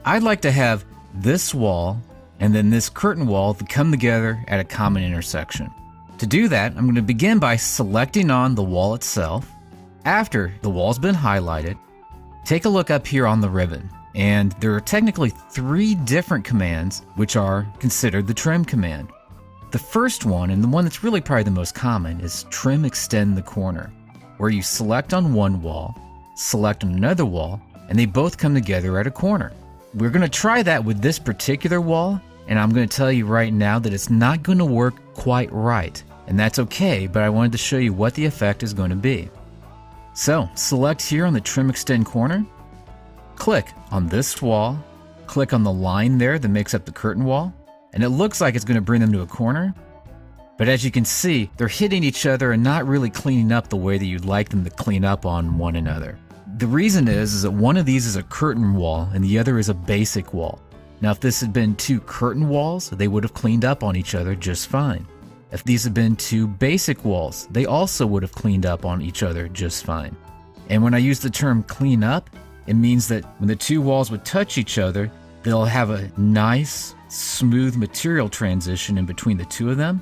I'd like to have this wall and then this curtain wall to come together at a common intersection. To do that, I'm going to begin by selecting on the wall itself. After the wall's been highlighted, take a look up here on the ribbon, and there are technically 3 different commands which are considered the trim command. The first one, and the one that's really probably the most common, is Trim Extend the Corner, where you select on one wall, select on another wall, and they both come together at a corner. We're going to try that with this particular wall, and I'm going to tell you right now that it's not going to work quite right, and that's okay, but I wanted to show you what the effect is going to be. So, select here on the Trim Extend Corner, click on this wall, click on the line there that makes up the curtain wall, and it looks like it's going to bring them to a corner, but as you can see, they're hitting each other and not really cleaning up the way that you'd like them to clean up on one another. The reason is that one of these is a curtain wall and the other is a basic wall. Now if this had been 2 curtain walls, they would have cleaned up on each other just fine. If these had been 2 basic walls, they also would have cleaned up on each other just fine. And when I use the term clean up, it means that when the 2 walls would touch each other, they'll have a nice, smooth material transition in between the 2 of them,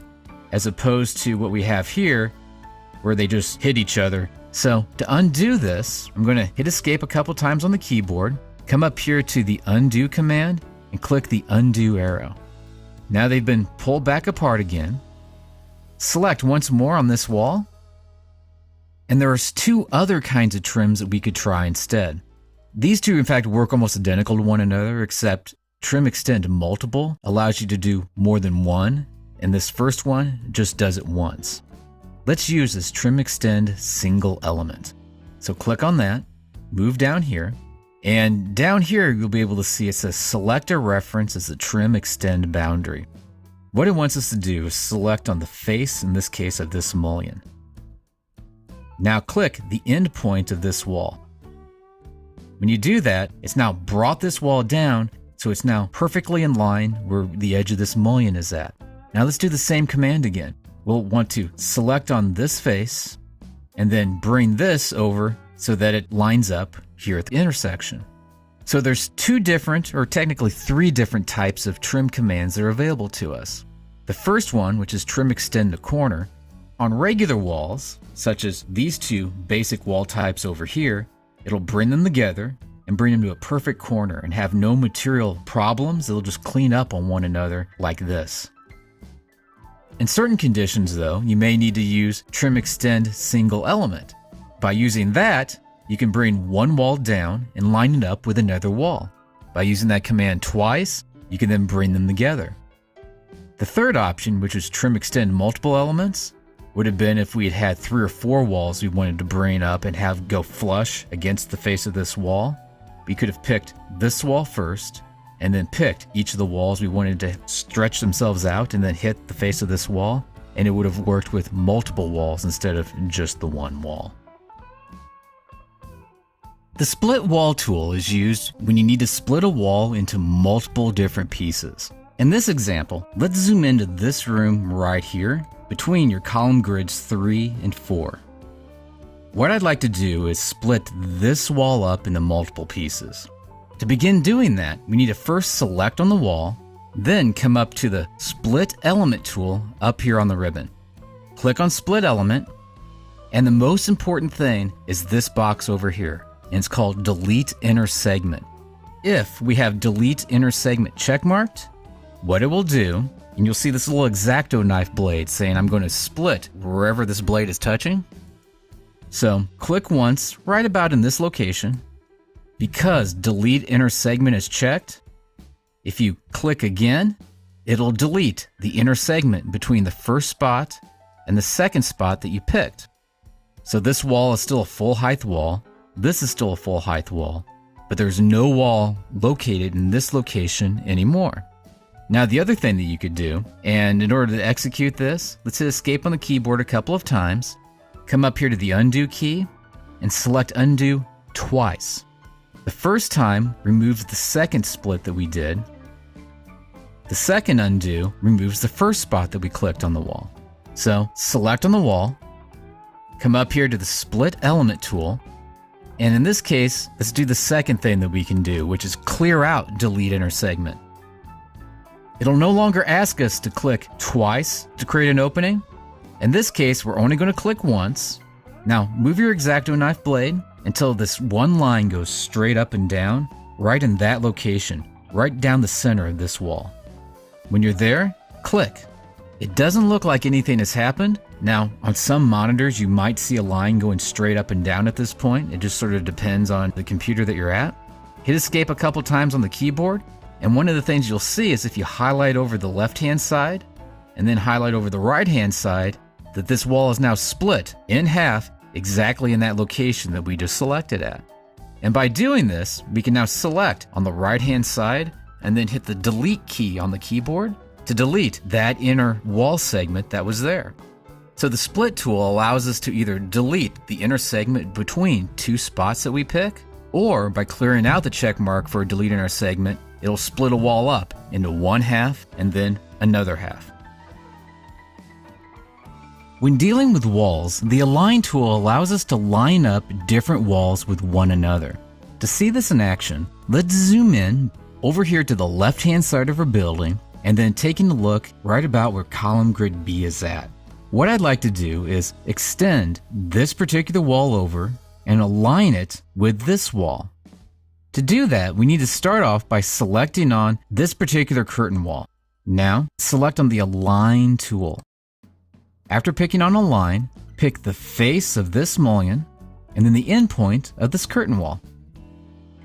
as opposed to what we have here, where they just hit each other. So to undo this, I'm going to hit escape a couple times on the keyboard, come up here to the undo command, and click the undo arrow. Now they've been pulled back apart again. Select once more on this wall, and there's 2 other kinds of trims that we could try instead. These 2 in fact work almost identical to one another, except Trim Extend Multiple allows you to do more than one, and this first one just does it once. Let's use this Trim Extend Single Element. So click on that, move down here, and down here you'll be able to see it says Select a Reference as the Trim Extend Boundary. What it wants us to do is select on the face, in this case of this mullion. Now click the end point of this wall. When you do that, it's now brought this wall down, so it's now perfectly in line where the edge of this mullion is at. Now let's do the same command again. We'll want to select on this face, and then bring this over so that it lines up here at the intersection. So there's 2 different, or technically 3 different types of trim commands that are available to us. The first one, which is Trim Extend the Corner, on regular walls, such as these 2 basic wall types over here, it'll bring them together and bring them to a perfect corner and have no material problems. It'll just clean up on one another like this. In certain conditions though, you may need to use Trim Extend Single Element. By using that, you can bring one wall down and line it up with another wall. By using that command twice, you can then bring them together. The third option, which is Trim Extend Multiple Elements, would have been if we had had 3 or 4 walls we wanted to bring up and have go flush against the face of this wall. We could have picked this wall first, and then picked each of the walls we wanted to stretch themselves out and then hit the face of this wall, and it would have worked with multiple walls instead of just the one wall. The split wall tool is used when you need to split a wall into multiple different pieces. In this example, let's zoom into this room right here between your column grids 3 and 4. What I'd like to do is split this wall up into multiple pieces. To begin doing that, we need to first select on the wall, then come up to the Split Element tool up here on the ribbon. Click on Split Element, and the most important thing is this box over here, and it's called Delete Inner Segment. If we have Delete Inner Segment checkmarked, what it will do, and you'll see this little X-Acto knife blade saying I'm going to split wherever this blade is touching. So click once right about in this location. Because Delete Inner Segment is checked, if you click again, it'll delete the inner segment between the first spot and the second spot that you picked. So this wall is still a full height wall, this is still a full height wall, but there's no wall located in this location anymore. Now the other thing that you could do, and in order to execute this, let's hit Escape on the keyboard a couple of times, come up here to the Undo key, and select Undo twice. The first time removes the second split that we did. The second undo removes the first spot that we clicked on the wall. So select on the wall, come up here to the Split Element tool, and in this case, let's do the second thing that we can do, which is clear out Delete Inner Segment. It'll no longer ask us to click twice to create an opening. In this case, we're only going to click once. Now move your X-Acto knife blade until this one line goes straight up and down, right in that location, right down the center of this wall. When you're there, click. It doesn't look like anything has happened. Now, on some monitors, you might see a line going straight up and down at this point. It just sort of depends on the computer that you're at. Hit Escape a couple times on the keyboard, and one of the things you'll see is if you highlight over the left-hand side, and then highlight over the right-hand side, that this wall is now split in half exactly in that location that we just selected at. And by doing this, we can now select on the right-hand side and then hit the Delete key on the keyboard to delete that inner wall segment that was there. So the Split tool allows us to either delete the inner segment between two spots that we pick, or by clearing out the check mark for a Delete Inner Segment, it'll split a wall up into one half and then another half. When dealing with walls, the Align tool allows us to line up different walls with one another. To see this in action, let's zoom in over here to the left-hand side of our building and then taking a look right about where column grid B is at. What I'd like to do is extend this particular wall over and align it with this wall. To do that, we need to start off by selecting on this particular curtain wall. Now, select on the Align tool. After picking on Align, pick the face of this mullion and then the endpoint of this curtain wall.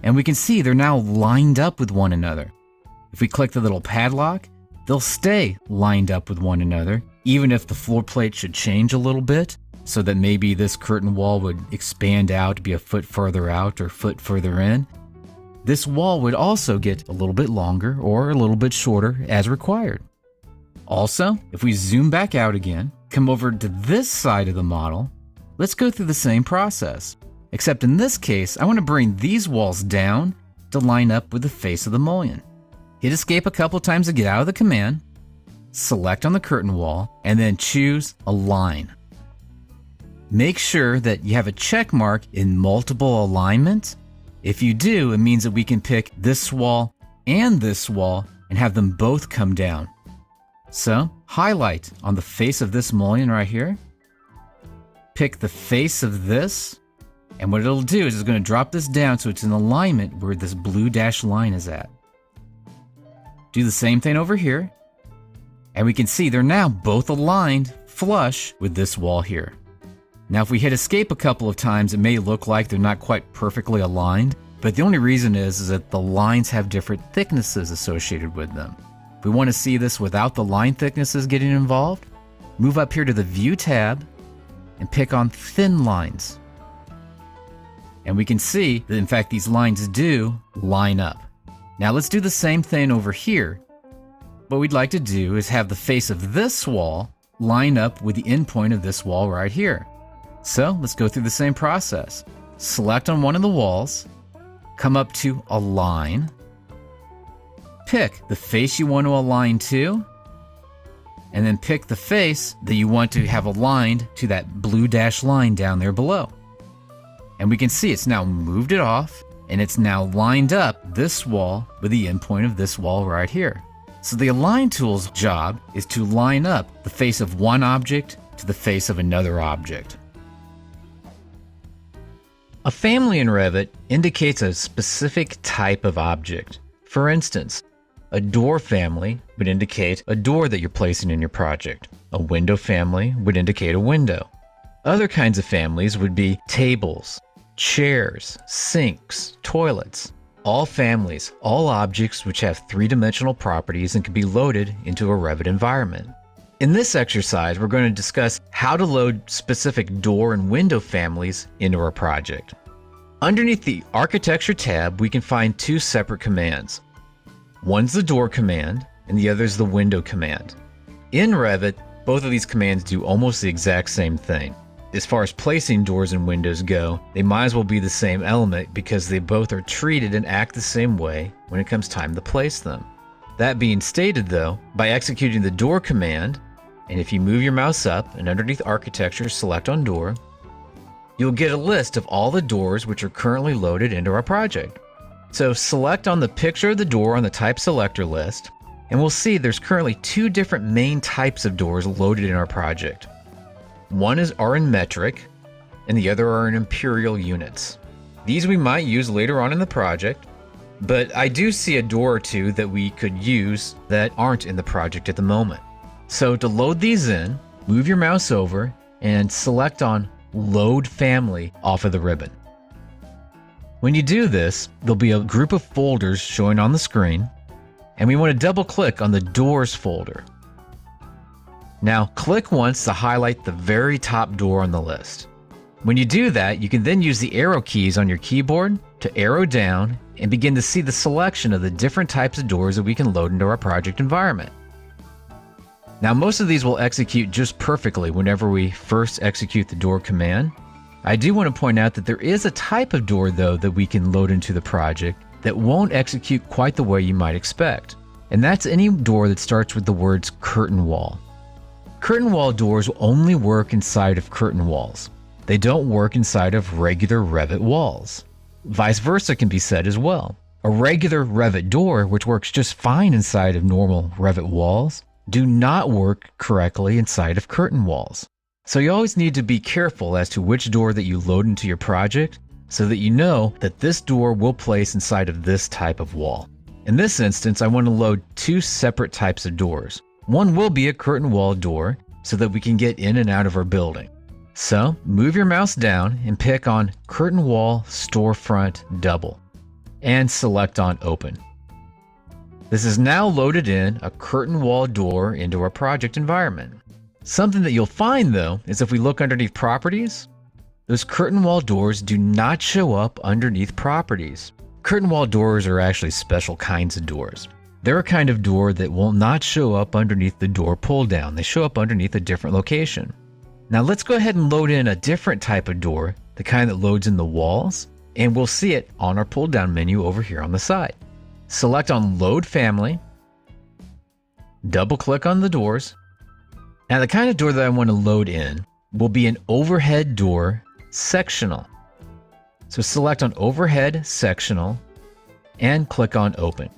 And we can see they're now lined up with one another. If we click the little padlock, they'll stay lined up with one another, even if the floor plate should change a little bit, so that maybe this curtain wall would expand out to be a foot further out or a foot further in. This wall would also get a little bit longer or a little bit shorter as required. Also, if we zoom back out again, come over to this side of the model, let's go through the same process. Except in this case, I want to bring these walls down to line up with the face of the mullion. Hit Escape a couple times to get out of the command, select on the curtain wall, and then choose Align. Make sure that you have a check mark in multiple alignments. If you do, it means that we can pick this wall and have them both come down. So, highlight on the face of this mullion right here, pick the face of this, and what it'll do is it's going to drop this down so it's in alignment where this blue dashed line is at. Do the same thing over here, and we can see they're now both aligned flush with this wall here. Now if we hit Escape a couple of times, it may look like they're not quite perfectly aligned, but the only reason is that the lines have different thicknesses associated with them. If we want to see this without the line thicknesses getting involved, move up here to the View tab and pick on Thin Lines. And we can see that in fact these lines do line up. Now let's do the same thing over here. What we'd like to do is have the face of this wall line up with the endpoint of this wall right here. So let's go through the same process. Select on one of the walls, come up to Align, pick the face you want to align to, and then pick the face that you want to have aligned to that blue dashed line down there below. And we can see it's now moved it off, and it's now lined up this wall with the endpoint of this wall right here. So the Align tool's job is to line up the face of one object to the face of another object. A family in Revit indicates a specific type of object. For instance, a door family would indicate a door that you're placing in your project. A window family would indicate a window. Other kinds of families would be tables, chairs, sinks, toilets. All families, all objects which have three-dimensional properties and can be loaded into a Revit environment. In this exercise, we're going to discuss how to load specific door and window families into our project. Underneath the Architecture tab, we can find two separate commands. One's the door command, and the other's the window command. In Revit, both of these commands do almost the exact same thing. As far as placing doors and windows go, they might as well be the same element because they both are treated and act the same way when it comes time to place them. That being stated though, by executing the door command, and if you move your mouse up and underneath Architecture select on door, you'll get a list of all the doors which are currently loaded into our project. So select on the picture of the door on the type selector list, and we'll see there's currently two different main types of doors loaded in our project. One are in metric, and the other are in imperial units. These we might use later on in the project, but I do see a door or two that we could use that aren't in the project at the moment. So to load these in, move your mouse over and select on Load Family off of the ribbon. When you do this, there'll be a group of folders showing on the screen, and we want to double click on the Doors folder. Now click once to highlight the very top door on the list. When you do that, you can then use the arrow keys on your keyboard to arrow down and begin to see the selection of the different types of doors that we can load into our project environment. Now most of these will execute just perfectly whenever we first execute the door command. I do want to point out that there is a type of door though that we can load into the project that won't execute quite the way you might expect. And that's any door that starts with the words curtain wall. Curtain wall doors will only work inside of curtain walls. They don't work inside of regular Revit walls. Vice versa can be said as well. A regular Revit door, which works just fine inside of normal Revit walls, do not work correctly inside of curtain walls. So you always need to be careful as to which door that you load into your project so that you know that this door will place inside of this type of wall. In this instance, I want to load two separate types of doors. One will be a curtain wall door so that we can get in and out of our building. So move your mouse down and pick on Curtain Wall Storefront Double and select on Open. This is now loaded in a curtain wall door into our project environment. Something that you'll find though is if we look underneath Properties, those curtain wall doors do not show up underneath Properties. Curtain wall doors are actually special kinds of doors. They're a kind of door that will not show up underneath the door pull down. They show up underneath a different location. Now let's go ahead and load in a different type of door, the kind that loads in the walls, and we'll see it on our pull down menu over here on the side. Select on Load Family, double click on the doors. Now the kind of door that I want to load in will be an overhead door sectional. So select on Overhead Sectional and click on Open.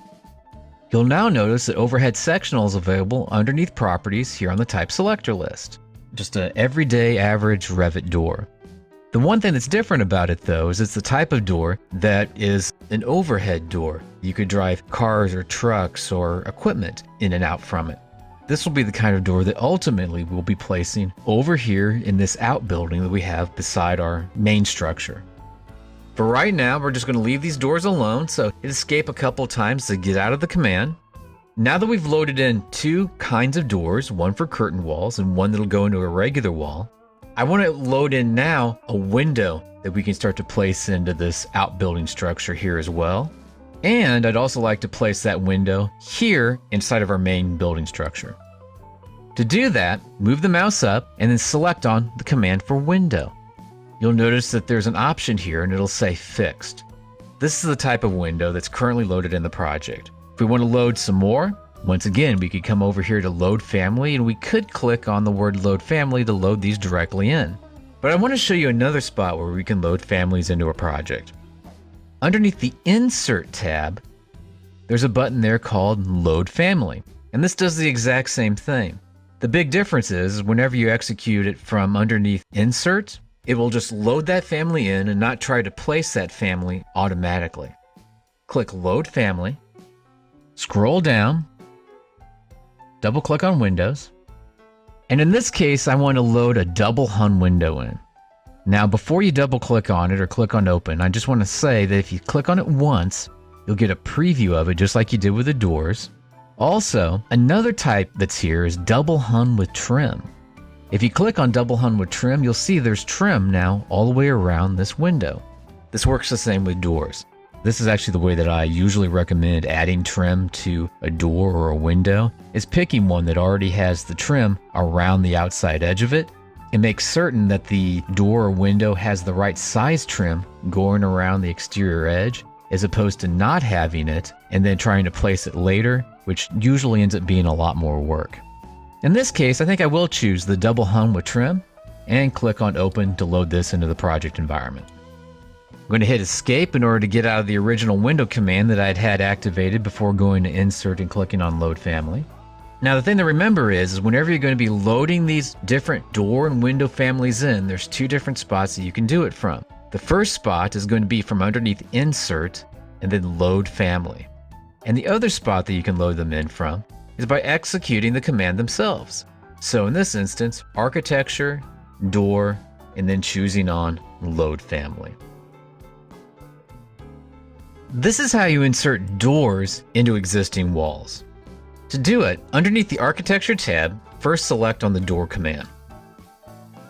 You'll now notice that Overhead Sectional is available underneath Properties here on the Type Selector list. Just an everyday average Revit door. The one thing that's different about it though is it's the type of door that is an overhead door. You could drive cars or trucks or equipment in and out from it. This will be the kind of door that ultimately we'll be placing over here in this outbuilding that we have beside our main structure. For right now, we're just going to leave these doors alone, so hit escape a couple times to get out of the command. Now that we've loaded in two kinds of doors, one for curtain walls and one that'll go into a regular wall, I want to load in now a window that we can start to place into this outbuilding structure here as well. And I'd also like to place that window here inside of our main building structure. To do that, move the mouse up and then select on the command for window. You'll notice that there's an option here and it'll say fixed. This is the type of window that's currently loaded in the project. If we want to load some more, once again, we could come over here to Load Family and we could click on the word Load Family to load these directly in. But I want to show you another spot where we can load families into a project. Underneath the Insert tab, there's a button there called Load Family, and this does the exact same thing. The big difference is whenever you execute it from underneath Insert, it will just load that family in and not try to place that family automatically. Click Load Family, scroll down, double click on Windows, and in this case I want to load a double hung window in. Now before you double click on it or click on Open, I just want to say that if you click on it once, you'll get a preview of it just like you did with the doors. Also, another type that's here is double hung with trim. If you click on double hung with trim, you'll see there's trim now all the way around this window. This works the same with doors. This is actually the way that I usually recommend adding trim to a door or a window, is picking one that already has the trim around the outside edge of it, and make certain that the door or window has the right size trim going around the exterior edge, as opposed to not having it and then trying to place it later, which usually ends up being a lot more work. In this case, I think I will choose the double hung with trim and click on Open to load this into the project environment. I'm going to hit Escape in order to get out of the original window command that I'd had activated before going to Insert and clicking on Load Family. Now the thing to remember is whenever you're going to be loading these different door and window families in, there's two different spots that you can do it from. The first spot is going to be from underneath Insert and then Load Family. And the other spot that you can load them in from is by executing the command themselves. So in this instance, Architecture, Door, and then choosing on Load Family. This is how you insert doors into existing walls. To do it, underneath the Architecture tab, first select on the Door command.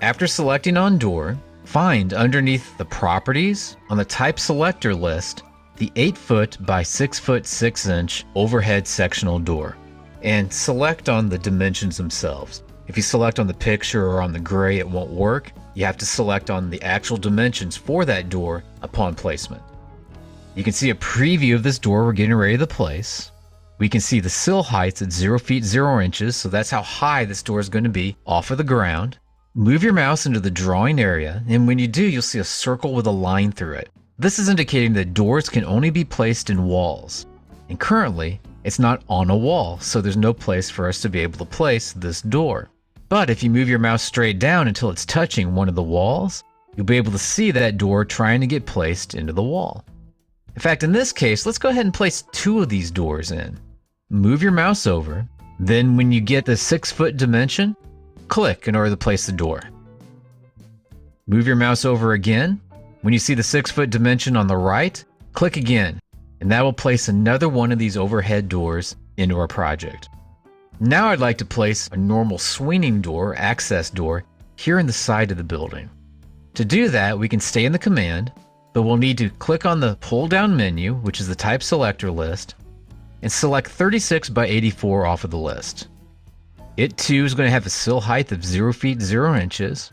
After selecting on Door, find underneath the Properties on the Type Selector list the 8-foot by 6-foot 6-inch overhead sectional door, and select on the dimensions themselves. If you select on the picture or on the gray, it won't work. You have to select on the actual dimensions for that door upon placement. You can see a preview of this door we're getting ready to place. We can see the sill heights at 0 feet 0 inches, so that's how high this door is going to be off of the ground. Move your mouse into the drawing area, and when you do, you'll see a circle with a line through it. This is indicating that doors can only be placed in walls. And currently, it's not on a wall, so there's no place for us to be able to place this door. But if you move your mouse straight down until it's touching one of the walls, you'll be able to see that door trying to get placed into the wall. In fact, in this case, let's go ahead and place 2 of these doors in. Move your mouse over, then when you get the 6-foot dimension, click in order to place the door. Move your mouse over again. When you see the 6-foot dimension on the right, click again, and that will place another one of these overhead doors into our project. Now I'd like to place a normal swinging door, access door, here in the side of the building. To do that, we can stay in the command, but we'll need to click on the pull-down menu, which is the Type Selector list, and select 36 by 84 off of the list. It too is going to have a sill height of 0 feet 0 inches.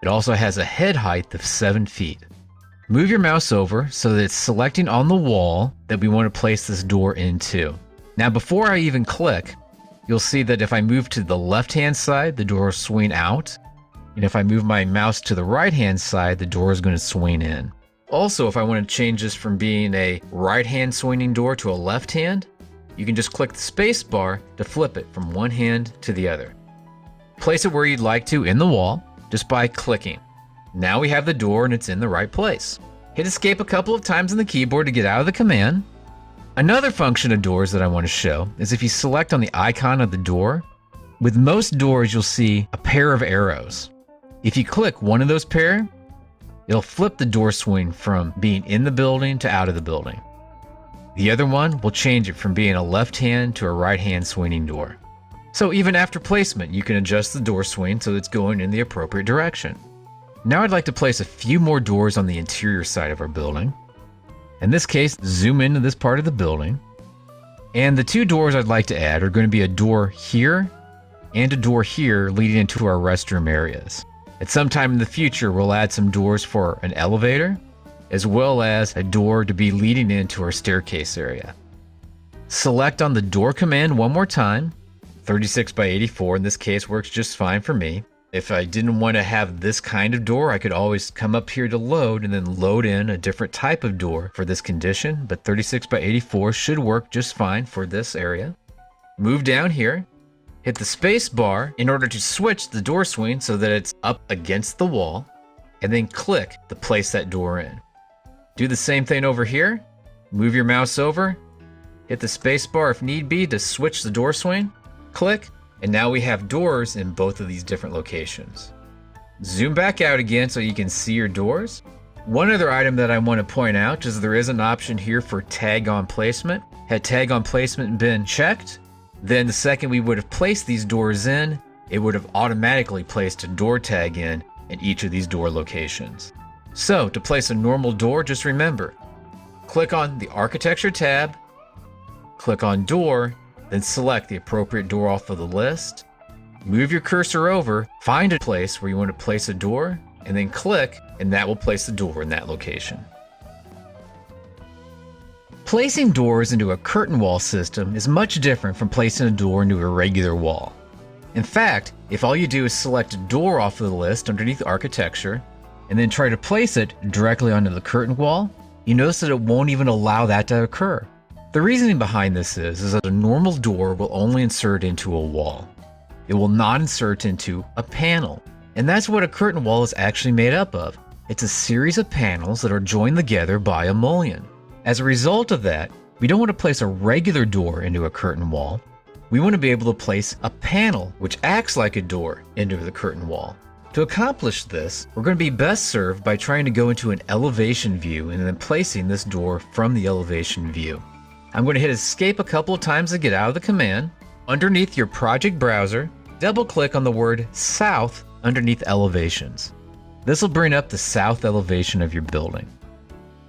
It also has a head height of 7 feet. Move your mouse over so that it's selecting on the wall that we want to place this door into. Now before I even click, you'll see that if I move to the left-hand side, the door will swing out. And if I move my mouse to the right-hand side, the door is going to swing in. Also, if I want to change this from being a right-hand swinging door to a left-hand, you can just click the space bar to flip it from one hand to the other. Place it where you'd like to in the wall, just by clicking. Now we have the door and it's in the right place. Hit escape a couple of times on the keyboard to get out of the command. Another function of doors that I want to show is if you select on the icon of the door, with most doors you'll see a pair of arrows. If you click one of those pair, it'll flip the door swing from being in the building to out of the building. The other one will change it from being a left-hand to a right-hand swinging door. So even after placement, you can adjust the door swing so it's going in the appropriate direction. Now I'd like to place a few more doors on the interior side of our building. In this case, zoom into this part of the building. And the 2 doors I'd like to add are going to be a door here and a door here leading into our restroom areas. At some time in the future, we'll add some doors for an elevator, as well as a door to be leading into our staircase area. Select on the door command one more time. 36 by 84 in this case works just fine for me. If I didn't want to have this kind of door, I could always come up here to load and then load in a different type of door for this condition, but 36 by 84 should work just fine for this area. Move down here, hit the space bar in order to switch the door swing so that it's up against the wall, and then click to place that door in. Do the same thing over here, move your mouse over, hit the space bar if need be to switch the door swing, click, and now we have doors in both of these different locations. Zoom back out again so you can see your doors. One other item that I want to point out is there is an option here for tag on placement. Had tag on placement been checked, then the second we would have placed these doors in, it would have automatically placed a door tag in each of these door locations. So to place a normal door, just remember, click on the Architecture tab, click on Door, then select the appropriate door off of the list, move your cursor over, find a place where you want to place a door, and then click, and that will place the door in that location. Placing doors into a curtain wall system is much different from placing a door into a regular wall. In fact, if all you do is select a door off of the list underneath Architecture, and then try to place it directly onto the curtain wall, you notice that it won't even allow that to occur. The reasoning behind this is that a normal door will only insert into a wall. It will not insert into a panel. And that's what a curtain wall is actually made up of. It's a series of panels that are joined together by a mullion. As a result of that, we don't want to place a regular door into a curtain wall. We want to be able to place a panel which acts like a door into the curtain wall. To accomplish this, we're going to be best served by trying to go into an elevation view and then placing this door from the elevation view. I'm going to hit escape a couple of times to get out of the command. Underneath your project browser, double click on the word south underneath elevations. This will bring up the south elevation of your building.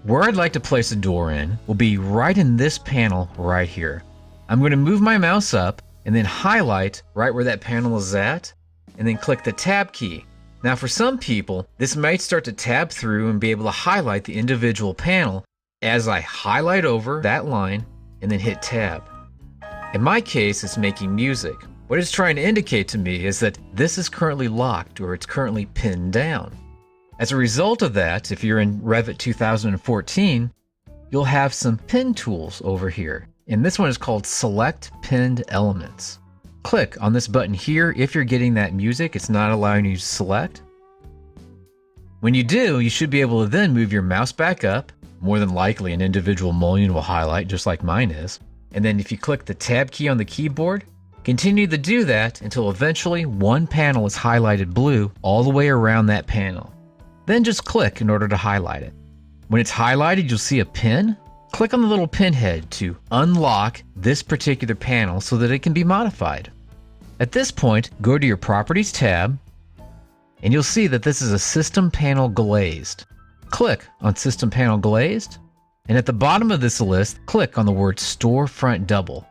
Where I'd like to place a door in will be right in this panel right here. I'm going to move my mouse up and then highlight right where that panel is at, and then click the tab key. Now for some people, this might start to tab through and be able to highlight the individual panel as I highlight over that line and then hit tab. In my case, it's making music. What it's trying to indicate to me is that this is currently locked or it's currently pinned down. As a result of that, if you're in Revit 2014, you'll have some pin tools over here. And this one is called Select Pinned Elements. Click on this button here if you're getting that music. It's not allowing you to select. When you do, you should be able to then move your mouse back up. More than likely, an individual mullion will highlight, just like mine is. And then if you click the Tab key on the keyboard, continue to do that until eventually one panel is highlighted blue all the way around that panel. Then just click in order to highlight it. When it's highlighted, you'll see a pin. Click on the little pin head to unlock this particular panel so that it can be modified. At this point, go to your Properties tab, and you'll see that this is a System Panel Glazed. Click on System Panel Glazed, and at the bottom of this list, click on the word Storefront Double.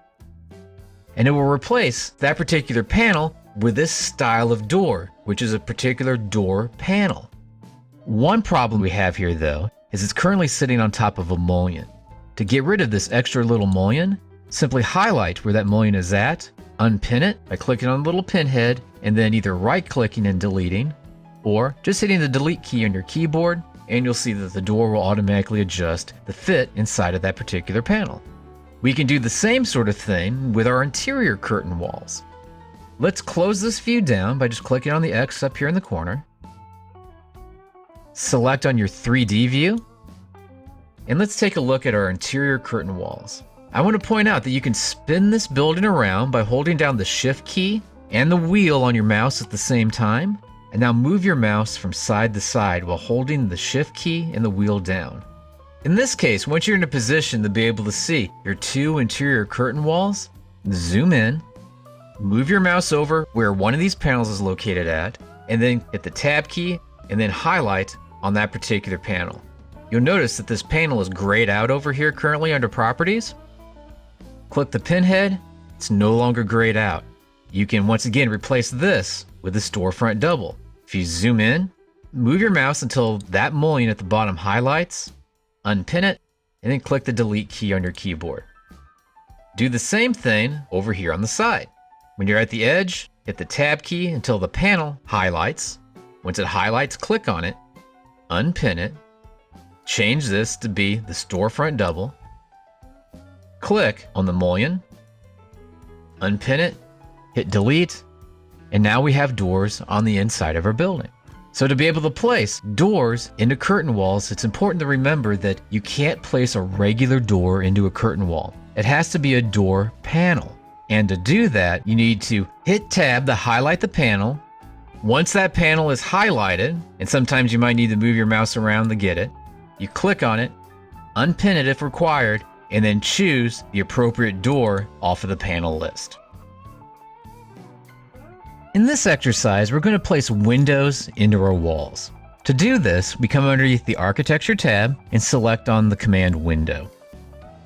And it will replace that particular panel with this style of door, which is a particular door panel. One problem we have here, though, is it's currently sitting on top of a mullion. To get rid of this extra little mullion, simply highlight where that mullion is at, unpin it by clicking on the little pin head, and then either right-clicking and deleting, or just hitting the delete key on your keyboard, and you'll see that the door will automatically adjust the fit inside of that particular panel. We can do the same sort of thing with our interior curtain walls. Let's close this view down by just clicking on the X up here in the corner. Select on your 3D view, and let's take a look at our interior curtain walls. I want to point out that you can spin this building around by holding down the Shift key and the wheel on your mouse at the same time. And now move your mouse from side to side while holding the Shift key and the wheel down. In this case, once you're in a position to be able to see your two interior curtain walls, zoom in, move your mouse over where one of these panels is located at, and then hit the Tab key and then highlight on that particular panel. You'll notice that this panel is grayed out over here currently under Properties. Click the pinhead, it's no longer grayed out. You can once again replace this with the Storefront Double. If you zoom in, move your mouse until that mullion at the bottom highlights, unpin it, and then click the delete key on your keyboard. Do the same thing over here on the side. When you're at the edge, hit the Tab key until the panel highlights. Once it highlights, click on it, unpin it, change this to be the storefront double, click on the mullion, unpin it, hit delete, and now we have doors on the inside of our building. So to be able to place doors into curtain walls, it's important to remember that you can't place a regular door into a curtain wall. It has to be a door panel. And to do that, you need to hit Tab to highlight the panel. Once that panel is highlighted, and sometimes you might need to move your mouse around to get it, you click on it, unpin it if required, and then choose the appropriate door off of the panel list. In this exercise, we're going to place windows into our walls. To do this, we come underneath the Architecture tab and select on the command Window.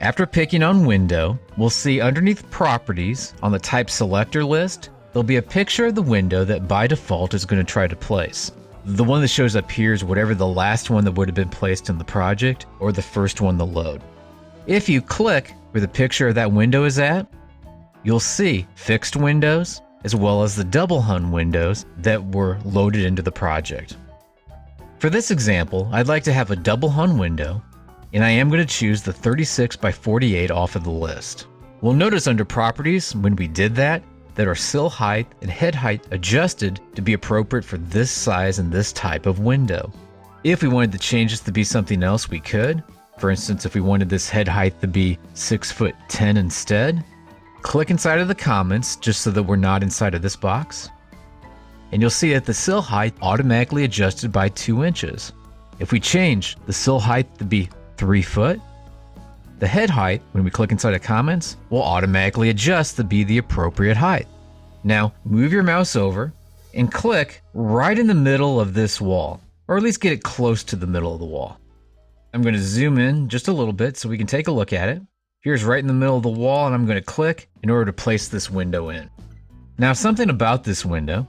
After picking on Window, we'll see underneath Properties on the Type Selector list, there'll be a picture of the window that by default is going to try to place. The one that shows up here is whatever the last one that would have been placed in the project or the first one to load. If you click where the picture of that window is at, you'll see fixed windows, as well as the double hung windows that were loaded into the project. For this example, I'd like to have a double hung window, and I am going to choose the 36 by 48 off of the list. We'll notice under Properties, when we did that our sill height and head height adjusted to be appropriate for this size and this type of window. If we wanted to change this to be something else, we could. For instance, if we wanted this head height to be 6'10" instead, click inside of the comments just so that we're not inside of this box. And you'll see that the sill height automatically adjusted by 2 inches. If we change the sill height to be 3 foot, the head height, when we click inside of comments, will automatically adjust to be the appropriate height. Now, move your mouse over and click right in the middle of this wall, or at least get it close to the middle of the wall. I'm going to zoom in just a little bit so we can take a look at it. Here's right in the middle of the wall, and I'm going to click in order to place this window in. Now, something about this window,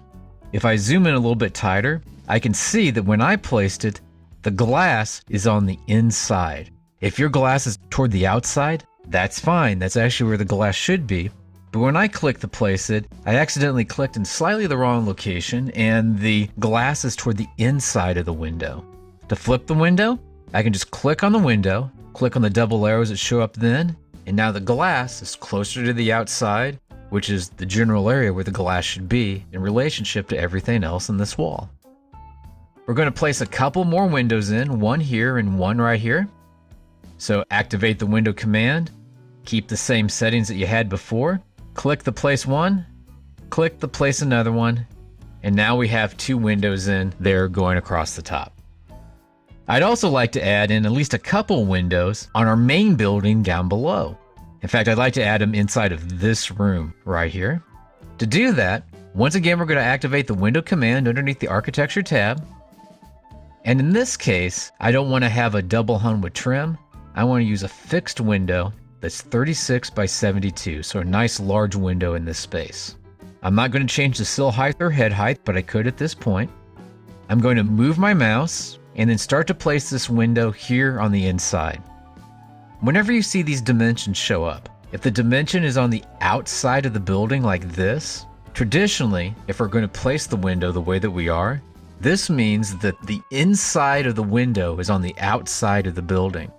if I zoom in a little bit tighter, I can see that when I placed it, the glass is on the inside. If your glass is toward the outside, that's fine. That's actually where the glass should be. But when I click to place it, I accidentally clicked in slightly the wrong location, and the glass is toward the inside of the window. To flip the window, I can just click on the window, click on the double arrows that show up then, and now the glass is closer to the outside, which is the general area where the glass should be in relationship to everything else in this wall. We're going to place a couple more windows in, one here and one right here. So activate the window command, keep the same settings that you had before, click the place one, click the place another one, and now we have 2 windows in there going across the top. I'd also like to add in at least a couple windows on our main building down below. In fact, I'd like to add them inside of this room right here. To do that, once again, we're going to activate the window command underneath the Architecture tab. And in this case, I don't want to have a double hung with trim. I want to use a fixed window that's 36 by 72, so a nice large window in this space. I'm not going to change the sill height or head height, but I could at this point. I'm going to move my mouse and then start to place this window here on the inside. Whenever you see these dimensions show up, if the dimension is on the outside of the building like this, traditionally, if we're going to place the window the way that we are, this means that the inside of the window is on the outside of the building.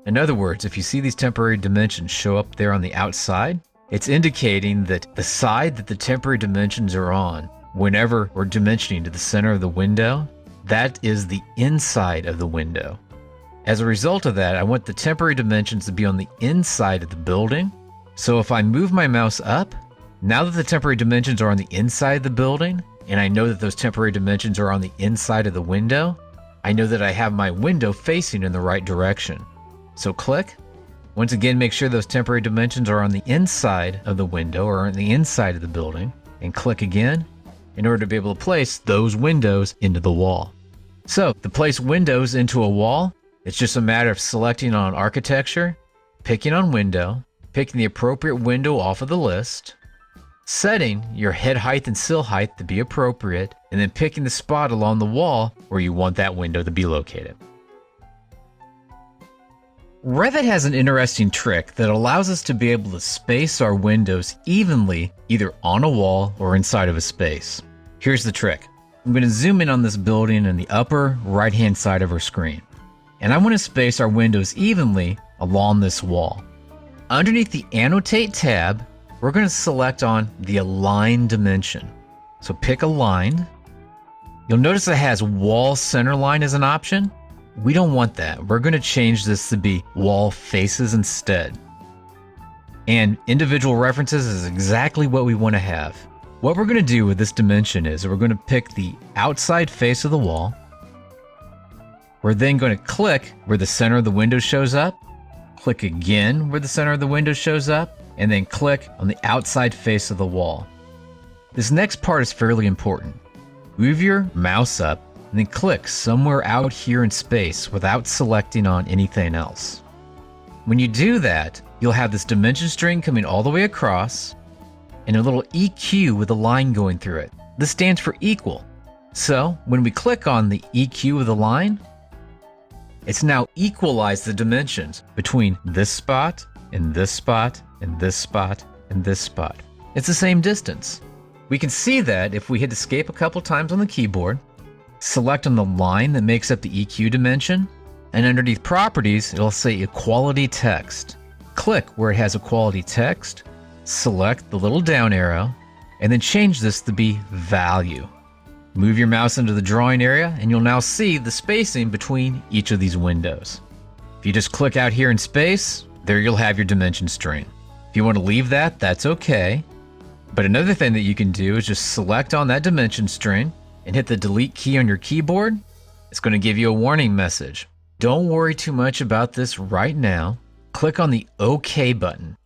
In other words, if you see these temporary dimensions show up there on the outside, it's indicating that the side that the temporary dimensions are on, whenever we're dimensioning to the center of the window, that is the inside of the window. As a result of that, I want the temporary dimensions to be on the inside of the building. So if I move my mouse up, now that the temporary dimensions are on the inside of the building, and I know that those temporary dimensions are on the inside of the window, I know that I have my window facing in the right direction. So click. Once again, make sure those temporary dimensions are on the inside of the window or on the inside of the building, and click again in order to be able to place those windows into the wall. So to place windows into a wall, it's just a matter of selecting on Architecture, picking on Window, picking the appropriate window off of the list, setting your head height and sill height to be appropriate, and then picking the spot along the wall where you want that window to be located. Revit has an interesting trick that allows us to be able to space our windows evenly, either on a wall or inside of a space. Here's the trick. I'm going to zoom in on this building in the upper right-hand side of our screen. And I want to space our windows evenly along this wall. Underneath the Annotate tab, we're going to select on the Align Dimension. So pick Align. You'll notice it has Wall Centerline as an option. We don't want that. We're going to change this to be Wall Faces instead. And Individual References is exactly what we want to have. What we're going to do with this dimension is we're going to pick the outside face of the wall. We're then going to click where the center of the window shows up, click again where the center of the window shows up, and then click on the outside face of the wall. This next part is fairly important. Move your mouse up and then click somewhere out here in space without selecting on anything else. When you do that, you'll have this dimension string coming all the way across and a little EQ with a line going through it. This stands for equal. So when we click on the EQ with a line, it's now equalized the dimensions between this spot and this spot and this spot and this spot. It's the same distance. We can see that if we hit escape a couple times on the keyboard, select on the line that makes up the EQ dimension, and underneath properties, it'll say equality text. Click where it has equality text, select the little down arrow, and then change this to be value. Move your mouse into the drawing area and you'll now see the spacing between each of these windows. If you just click out here in space, there you'll have your dimension string. If you want to leave that, that's okay. But another thing that you can do is just select on that dimension string and hit the delete key on your keyboard. It's going to give you a warning message. Don't worry too much about this right now. Click on the OK button.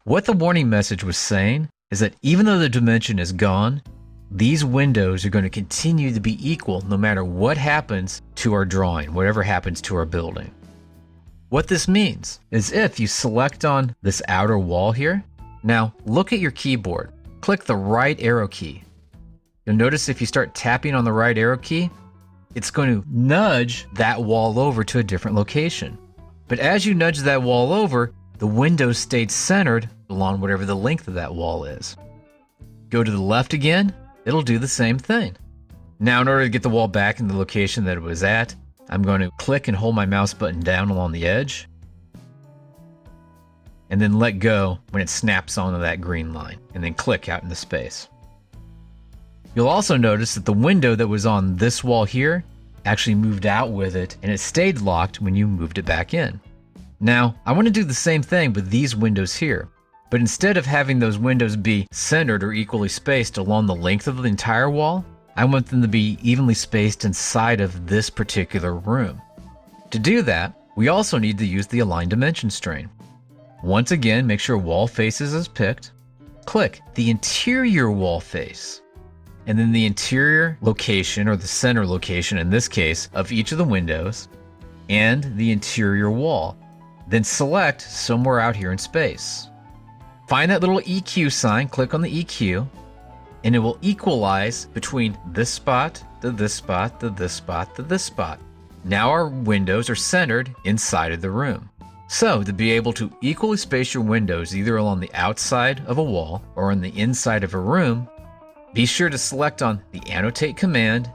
What the warning message was saying is that even though the dimension is gone, these windows are going to continue to be equal no matter what happens to our drawing, whatever happens to our building. What this means is if you select on this outer wall here, now look at your keyboard, click the right arrow key. You'll notice if you start tapping on the right arrow key, it's going to nudge that wall over to a different location. But as you nudge that wall over, the window stayed centered along whatever the length of that wall is. Go to the left again, it'll do the same thing. Now in order to get the wall back in the location that it was at, I'm going to click and hold my mouse button down along the edge, and then let go when it snaps onto that green line, and then click out into space. You'll also notice that the window that was on this wall here actually moved out with it, and it stayed locked when you moved it back in. Now, I want to do the same thing with these windows here, but instead of having those windows be centered or equally spaced along the length of the entire wall, I want them to be evenly spaced inside of this particular room. To do that, we also need to use the Align Dimension string. Once again, make sure Wall Faces is picked. Click the interior wall face, and then the interior location, or the center location in this case, of each of the windows, and the interior wall. Then select somewhere out here in space. Find that little EQ sign, click on the EQ, and it will equalize between this spot to this spot to this spot to this spot. Now our windows are centered inside of the room. So to be able to equally space your windows either along the outside of a wall or on the inside of a room, be sure to select on the Annotate command,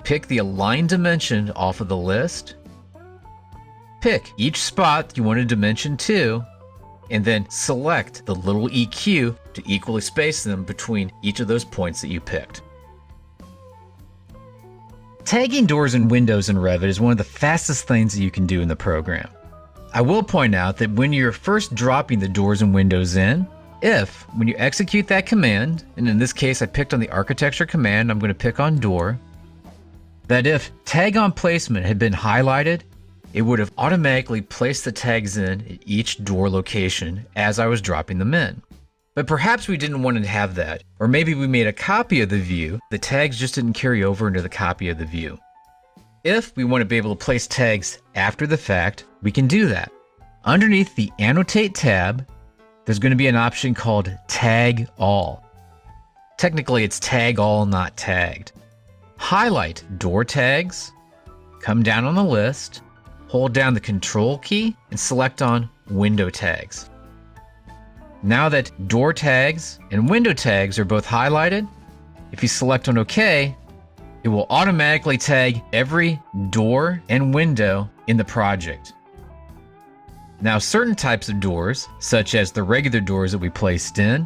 pick the Align Dimension off of the list, pick each spot you want to dimension to, and then select the little EQ to equally space them between each of those points that you picked. Tagging doors and windows in Revit is one of the fastest things that you can do in the program. I will point out that when you're first dropping the doors and windows in, when you execute that command, and in this case I picked on the architecture command, I'm going to pick on door, that if tag on placement had been highlighted, it would have automatically placed the tags in at each door location as I was dropping them in. But perhaps we didn't want to have that, or maybe we made a copy of the view, the tags just didn't carry over into the copy of the view. If we want to be able to place tags after the fact, we can do that. Underneath the Annotate tab, there's going to be an option called Tag All. Technically it's Tag All, not Tagged. Highlight Door Tags, come down on the list, hold down the Control key and select on Window Tags. Now that door tags and window tags are both highlighted, if you select on OK, it will automatically tag every door and window in the project. Now, certain types of doors, such as the regular doors that we placed in,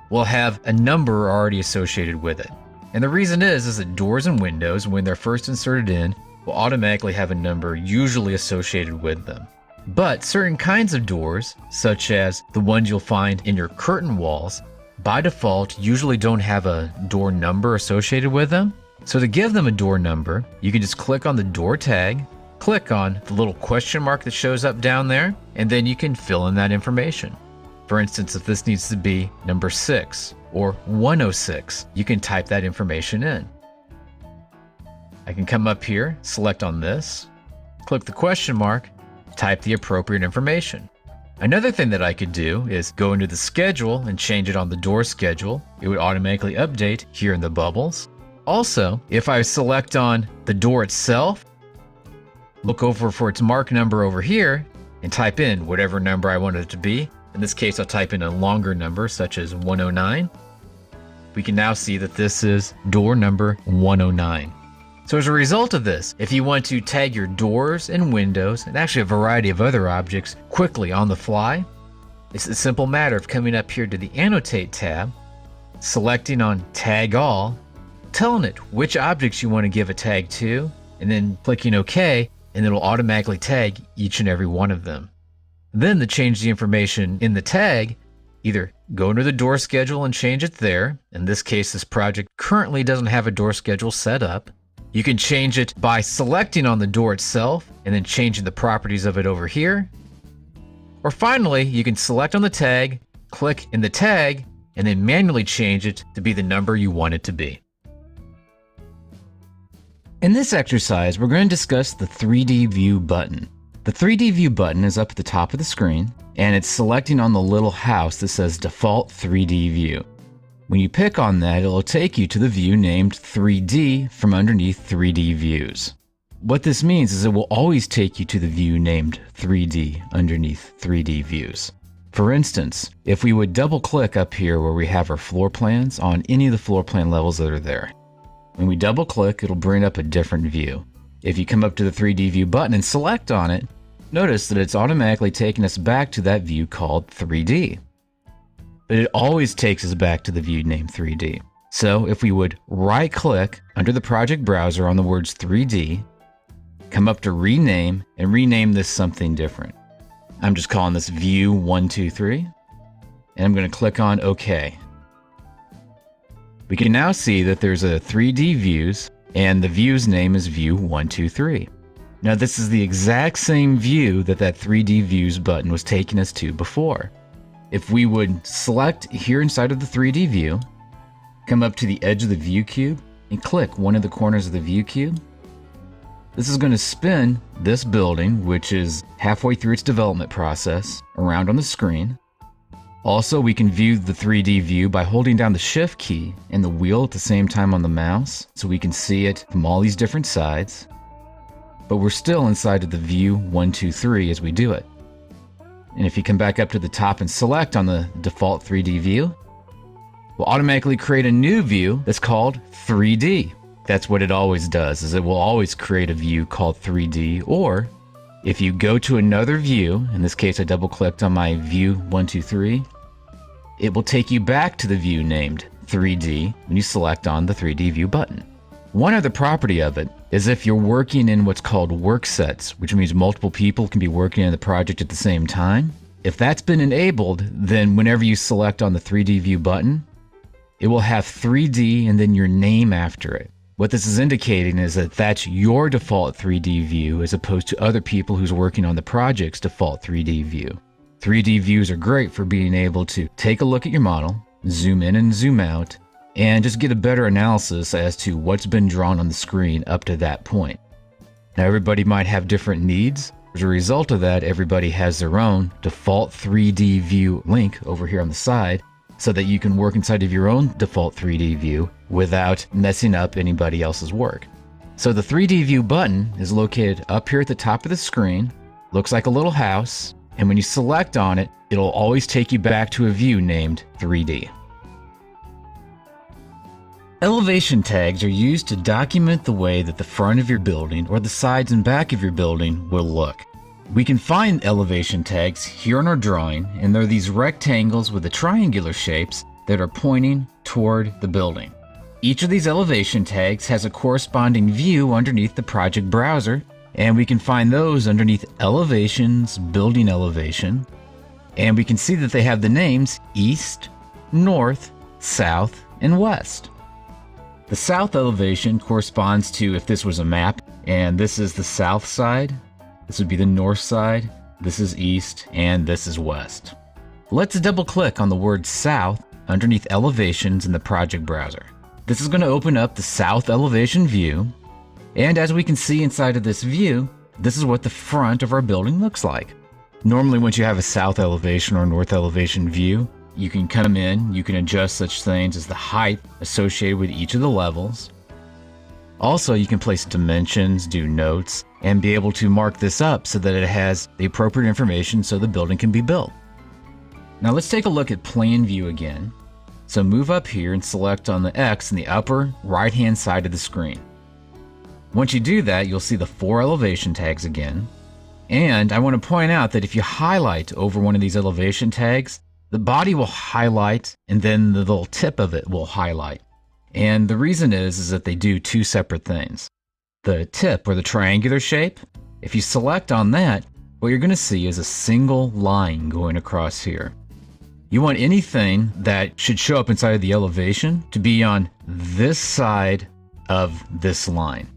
will have a number already associated with it. And the reason is that doors and windows, when they're first inserted in, will automatically have a number usually associated with them. But certain kinds of doors, such as the ones you'll find in your curtain walls, by default usually don't have a door number associated with them. So to give them a door number, you can just click on the door tag, click on the little question mark that shows up down there, and then you can fill in that information. For instance, if this needs to be number 6 or 106, you can type that information in. I can come up here, select on this, click the question mark, type the appropriate information. Another thing that I could do is go into the schedule and change it on the door schedule. It would automatically update here in the bubbles. Also, if I select on the door itself, look over for its mark number over here, and type in whatever number I want it to be. In this case, I'll type in a longer number, such as 109. We can now see that this is door number 109. So as a result of this, if you want to tag your doors and windows, and actually a variety of other objects, quickly on the fly, it's a simple matter of coming up here to the Annotate tab, selecting on Tag All, telling it which objects you want to give a tag to, and then clicking OK, and it'll automatically tag each and every one of them. Then to change the information in the tag, either go into the door schedule and change it there. In this case, this project currently doesn't have a door schedule set up. You can change it by selecting on the door itself and then changing the properties of it over here. Or finally, you can select on the tag, click in the tag, and then manually change it to be the number you want it to be. In this exercise, we're going to discuss the 3D View button. The 3D View button is up at the top of the screen, and it's selecting on the little house that says Default 3D View. When you pick on that, it'll take you to the view named 3D from underneath 3D Views. What this means is it will always take you to the view named 3D underneath 3D Views. For instance, if we would double click up here where we have our floor plans on any of the floor plan levels that are there. When we double click, it'll bring up a different view. If you come up to the 3D View button and select on it, notice that it's automatically taking us back to that view called 3D. But it always takes us back to the view named 3D. So if we would right click under the project browser on the words 3D, come up to rename and rename this something different. I'm just calling this view 123, and I'm going to click on OK. We can now see that there's a 3D views, and the view's name is view 123. Now this is the exact same view that 3D views button was taking us to before. If we would select here inside of the 3D view, come up to the edge of the view cube and click one of the corners of the view cube, this is going to spin this building, which is halfway through its development process, around on the screen. Also, we can view the 3D view by holding down the Shift key and the wheel at the same time on the mouse, so we can see it from all these different sides. But we're still inside of the view 123 as we do it. And if you come back up to the top and select on the default 3D view, we'll automatically create a new view that's called 3D. That's what it always does, is it will always create a view called 3D, or if you go to another view, in this case I double clicked on my view 123, it will take you back to the view named 3D when you select on the 3D view button. One other property of it is if you're working in what's called work sets, which means multiple people can be working on the project at the same time. If that's been enabled, then whenever you select on the 3D view button, it will have 3D and then your name after it. What this is indicating is that that's your default 3D view as opposed to other people who's working on the project's default 3D view. 3D views are great for being able to take a look at your model, zoom in and zoom out, and just get a better analysis as to what's been drawn on the screen up to that point. Now everybody might have different needs. As a result of that, everybody has their own default 3D view link over here on the side so that you can work inside of your own default 3D view without messing up anybody else's work. So the 3D view button is located up here at the top of the screen, looks like a little house, and when you select on it, it'll always take you back to a view named 3D. Elevation tags are used to document the way that the front of your building or the sides and back of your building will look. We can find elevation tags here in our drawing, and they're these rectangles with the triangular shapes that are pointing toward the building. Each of these elevation tags has a corresponding view underneath the project browser, and we can find those underneath Elevations, Building Elevation, and we can see that they have the names East, North, South, and West. The South elevation corresponds to if this was a map, and this is the South side, this would be the North side, this is East, and this is West. Let's double click on the word South underneath Elevations in the project browser. This is going to open up the South elevation view, and as we can see inside of this view, this is what the front of our building looks like. Normally once you have a South elevation or North elevation view, you can come in, you can adjust such things as the height associated with each of the levels. Also, you can place dimensions, do notes, and be able to mark this up so that it has the appropriate information so the building can be built. Now let's take a look at plan view again. So move up here and select on the X in the upper right-hand side of the screen. Once you do that, you'll see the 4 elevation tags again. And I want to point out that if you highlight over one of these elevation tags, the body will highlight and then the little tip of it will highlight. And the reason is that they do 2 separate things. The tip, or the triangular shape, if you select on that, what you're going to see is a single line going across here. You want anything that should show up inside of the elevation to be on this side of this line.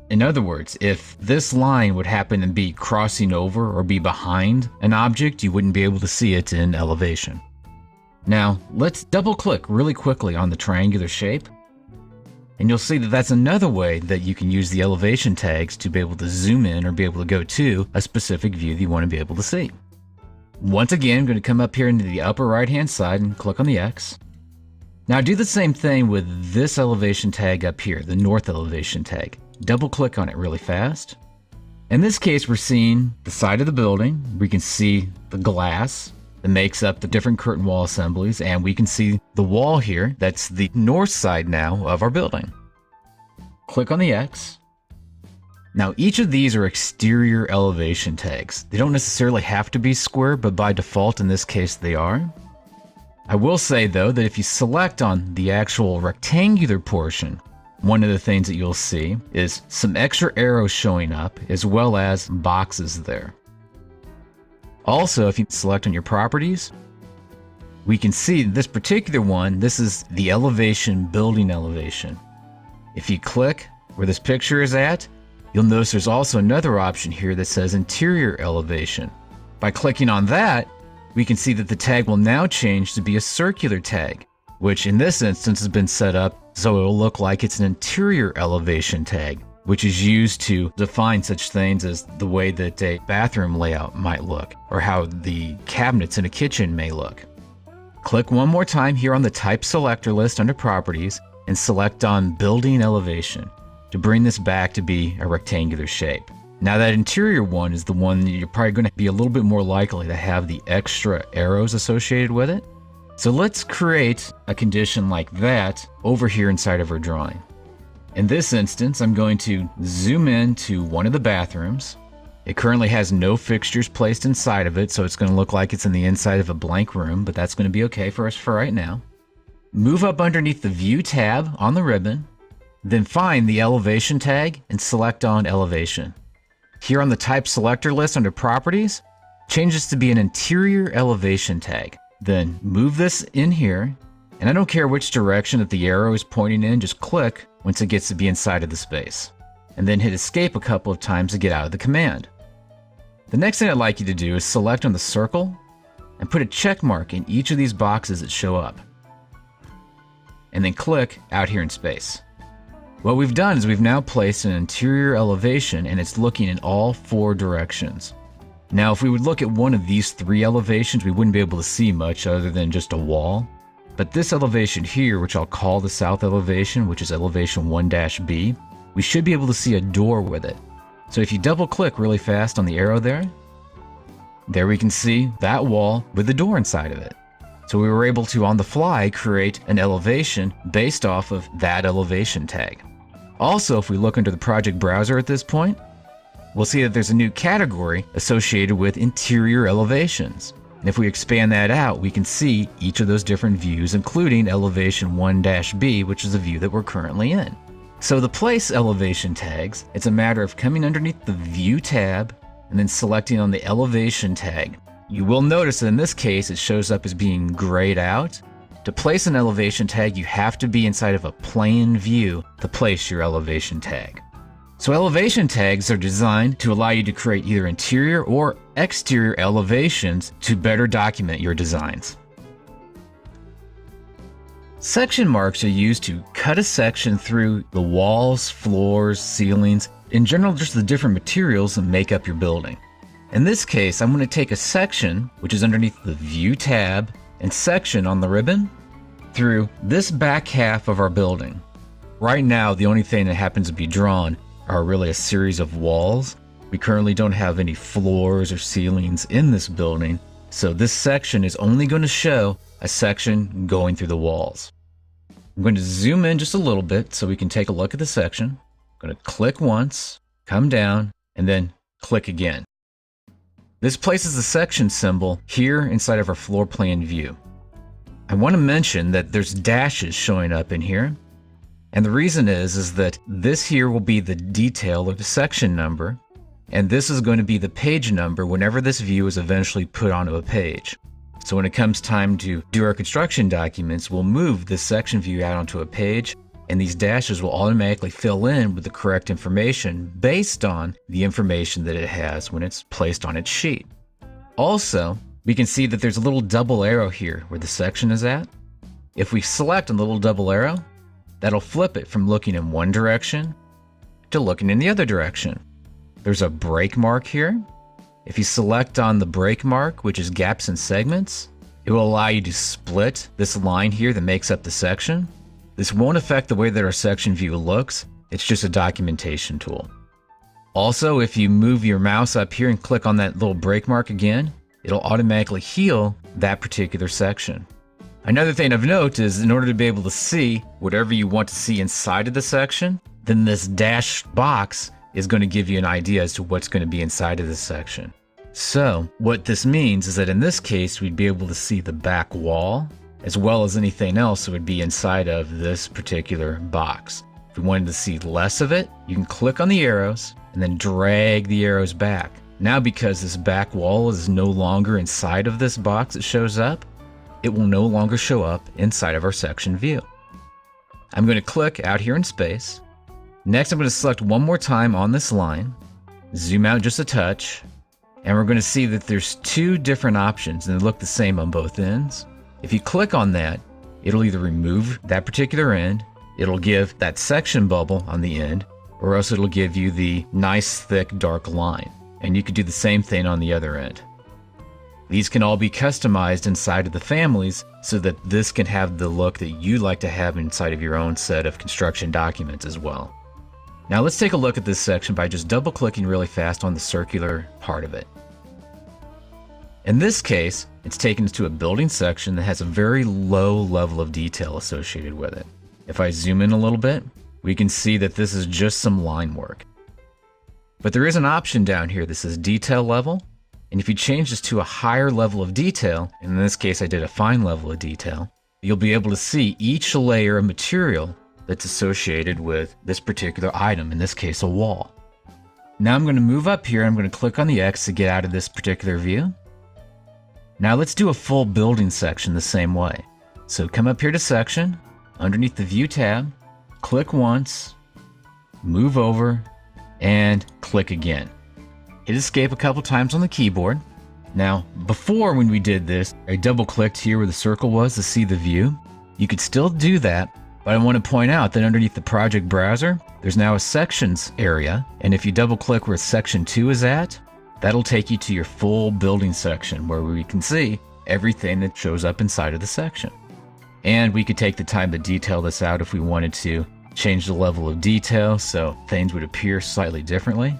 In other words, if this line would happen to be crossing over or be behind an object, you wouldn't be able to see it in elevation. Now, let's double click really quickly on the triangular shape, and you'll see that that's another way that you can use the elevation tags to be able to zoom in or be able to go to a specific view that you want to be able to see. Once again, I'm going to come up here into the upper right-hand side and click on the X. Now do the same thing with this elevation tag up here, the North elevation tag. Double click on it really fast. In this case, we're seeing the side of the building. We can see the glass that makes up the different curtain wall assemblies, and we can see the wall here. That's the north side now of our building. Click on the X. Now each of these are exterior elevation tags. They don't necessarily have to be square, but by default in this case they are. I will say though that if you select on the actual rectangular portion, one of the things that you'll see is some extra arrows showing up as well as boxes there. Also, if you select on your properties, we can see this particular one, this is the elevation, building elevation. If you click where this picture is at, you'll notice there's also another option here that says interior elevation. By clicking on that, we can see that the tag will now change to be a circular tag, which in this instance has been set up so it will look like it's an interior elevation tag, which is used to define such things as the way that a bathroom layout might look, or how the cabinets in a kitchen may look. Click one more time here on the type selector list under properties and select on building elevation to bring this back to be a rectangular shape. Now that interior one is the one that you're probably going to be a little bit more likely to have the extra arrows associated with it. So let's create a condition like that over here inside of our drawing. In this instance, I'm going to zoom in to one of the bathrooms. It currently has no fixtures placed inside of it, so it's going to look like it's in the inside of a blank room, but that's going to be okay for us for right now. Move up underneath the View tab on the ribbon, then find the elevation tag and select on elevation. Here on the type selector list under properties, change this to be an interior elevation tag. Then move this in here, and I don't care which direction that the arrow is pointing in, just click once it gets to be inside of the space. And then hit escape a couple of times to get out of the command. The next thing I'd like you to do is select on the circle and put a check mark in each of these boxes that show up. And then click out here in space. What we've done is we've now placed an interior elevation and it's looking in all 4 directions. Now if we would look at one of these 3 elevations, we wouldn't be able to see much other than just a wall. But this elevation here, which I'll call the south elevation, which is elevation 1-B, we should be able to see a door with it. So if you double click really fast on the arrow there we can see that wall with the door inside of it. So we were able to, on the fly, create an elevation based off of that elevation tag. Also, if we look under the project browser at this point, we'll see that there's a new category associated with interior elevations. And if we expand that out, we can see each of those different views, including elevation 1-B, which is the view that we're currently in. So to place elevation tags, it's a matter of coming underneath the View tab and then selecting on the elevation tag. You will notice that in this case, it shows up as being grayed out. To place an elevation tag, you have to be inside of a plane view to place your elevation tag. So elevation tags are designed to allow you to create either interior or exterior elevations to better document your designs. Section marks are used to cut a section through the walls, floors, ceilings, in general just the different materials that make up your building. In this case, I'm going to take a section, which is underneath the View tab, and Section on the ribbon, through this back half of our building. Right now, the only thing that happens to be drawn are really a series of walls. We currently don't have any floors or ceilings in this building, so this section is only going to show a section going through the walls. I'm going to zoom in just a little bit so we can take a look at the section. I'm going to click once, come down, and then click again. This places the section symbol here inside of our floor plan view. I want to mention that there's dashes showing up in here. And the reason is that this here will be the detail or the section number, and this is going to be the page number whenever this view is eventually put onto a page. So when it comes time to do our construction documents, we'll move this section view out onto a page, and these dashes will automatically fill in with the correct information based on the information that it has when it's placed on its sheet. Also, we can see that there's a little double arrow here where the section is at. If we select on the little double arrow, that'll flip it from looking in one direction to looking in the other direction. There's a break mark here. If you select on the break mark, which is gaps and segments, it will allow you to split this line here that makes up the section. This won't affect the way that our section view looks. It's just a documentation tool. Also, if you move your mouse up here and click on that little break mark again, it'll automatically heal that particular section. Another thing of note is in order to be able to see whatever you want to see inside of the section, then this dashed box is going to give you an idea as to what's going to be inside of this section. So what this means is that in this case, we'd be able to see the back wall as well as anything else that would be inside of this particular box. If we wanted to see less of it, you can click on the arrows and then drag the arrows back. Now because this back wall is no longer inside of this box that shows up, it will no longer show up inside of our section view. I'm going to click out here in space. Next, I'm going to select one more time on this line, zoom out just a touch, and we're going to see that there's two different options and they look the same on both ends. If you click on that, it'll either remove that particular end, it'll give that section bubble on the end, or else it'll give you the nice thick dark line. And you could do the same thing on the other end. These can all be customized inside of the families so that this can have the look that you'd like to have inside of your own set of construction documents as well. Now let's take a look at this section by just double clicking really fast on the circular part of it. In this case, it's taken us to a building section that has a very low level of detail associated with it. If I zoom in a little bit, we can see that this is just some line work. But there is an option down here that says detail level, and if you change this to a higher level of detail, and in this case I did a fine level of detail, you'll be able to see each layer of material that's associated with this particular item, in this case a wall. Now I'm going to move up here, I'm going to click on the X to get out of this particular view. Now let's do a full building section the same way. So come up here to section, underneath the View tab, click once, move over, and click again. Hit escape a couple times on the keyboard. Now, before when we did this, I double clicked here where the circle was to see the view. You could still do that, but I want to point out that underneath the project browser, there's now a sections area, and if you double click where section 2 is at, that'll take you to your full building section where we can see everything that shows up inside of the section. And we could take the time to detail this out if we wanted to change the level of detail so things would appear slightly differently.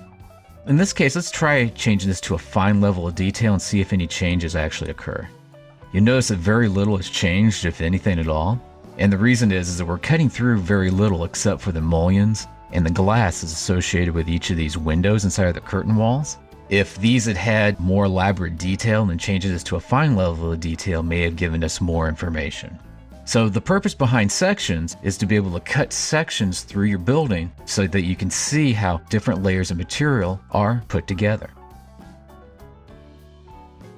In this case, let's try changing this to a fine level of detail and see if any changes actually occur. You'll notice that very little has changed, if anything at all. And the reason is that we're cutting through very little except for the mullions and the glass is associated with each of these windows inside of the curtain walls. If these had had more elaborate detail, then changing this to a fine level of detail may have given us more information. So the purpose behind sections is to be able to cut sections through your building so that you can see how different layers of material are put together.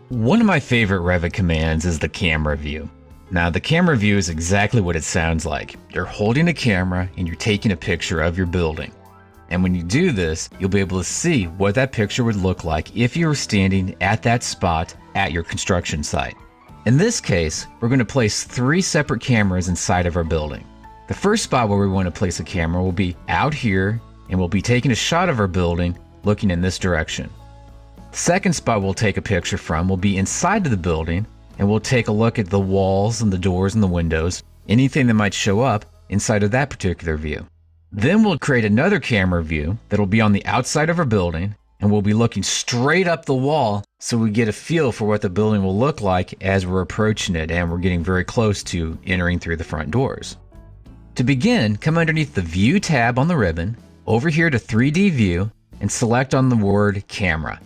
One of my favorite Revit commands is the camera view. Now, the camera view is exactly what it sounds like. You're holding a camera and you're taking a picture of your building. And when you do this, you'll be able to see what that picture would look like if you were standing at that spot at your construction site. In this case, we're going to place 3 separate cameras inside of our building. The first spot where we want to place a camera will be out here, and we'll be taking a shot of our building looking in this direction. The second spot we'll take a picture from will be inside of the building, and we'll take a look at the walls and the doors and the windows, anything that might show up inside of that particular view. Then we'll create another camera view that'll be on the outside of our building, and we'll be looking straight up the wall so we get a feel for what the building will look like as we're approaching it and we're getting very close to entering through the front doors. To begin, come underneath the View tab on the ribbon, over here to 3D View, and select on the word Camera.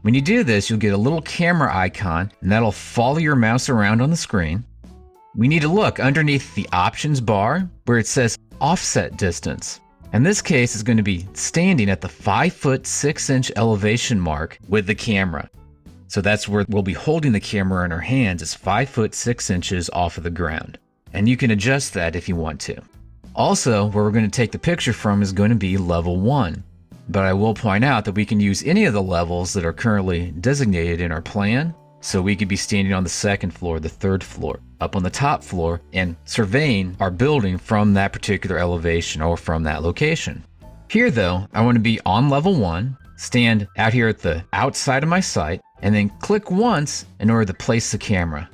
When you do this, you'll get a little camera icon, and that'll follow your mouse around on the screen. We need to look underneath the Options bar where it says Offset Distance. In this case, it's going to be standing at the 5 foot 6 inch elevation mark with the camera. So that's where we'll be holding the camera in our hands, is 5 foot 6 inches off of the ground. And you can adjust that if you want to. Also, where we're going to take the picture from is going to be level 1. But I will point out that we can use any of the levels that are currently designated in our plan. So we could be standing on the 2nd floor, the 3rd floor, up on the top floor, and surveying our building from that particular elevation or from that location. Here though, I want to be on level 1, stand out here at the outside of my site, and then click once in order to place the camera.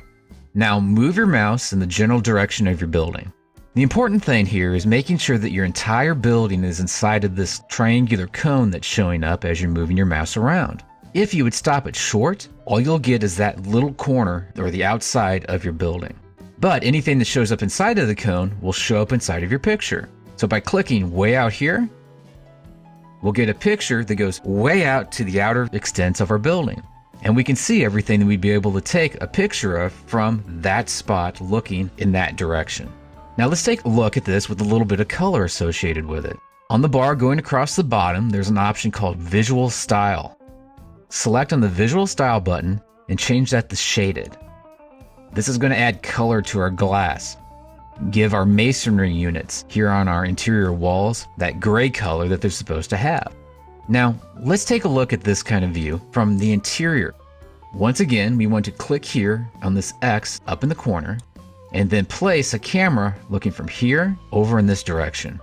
Now move your mouse in the general direction of your building. The important thing here is making sure that your entire building is inside of this triangular cone that's showing up as you're moving your mouse around. If you would stop it short, all you'll get is that little corner or the outside of your building. But anything that shows up inside of the cone will show up inside of your picture. So by clicking way out here, we'll get a picture that goes way out to the outer extent of our building. And we can see everything that we'd be able to take a picture of from that spot looking in that direction. Now let's take a look at this with a little bit of color associated with it. On the bar going across the bottom, there's an option called Visual Style. Select on the Visual Style button and change that to Shaded. This is going to add color to our glass. Give our masonry units here on our interior walls that gray color that they're supposed to have. Now, let's take a look at this kind of view from the interior. Once again, we want to click here on this X up in the corner and then place a camera looking from here over in this direction.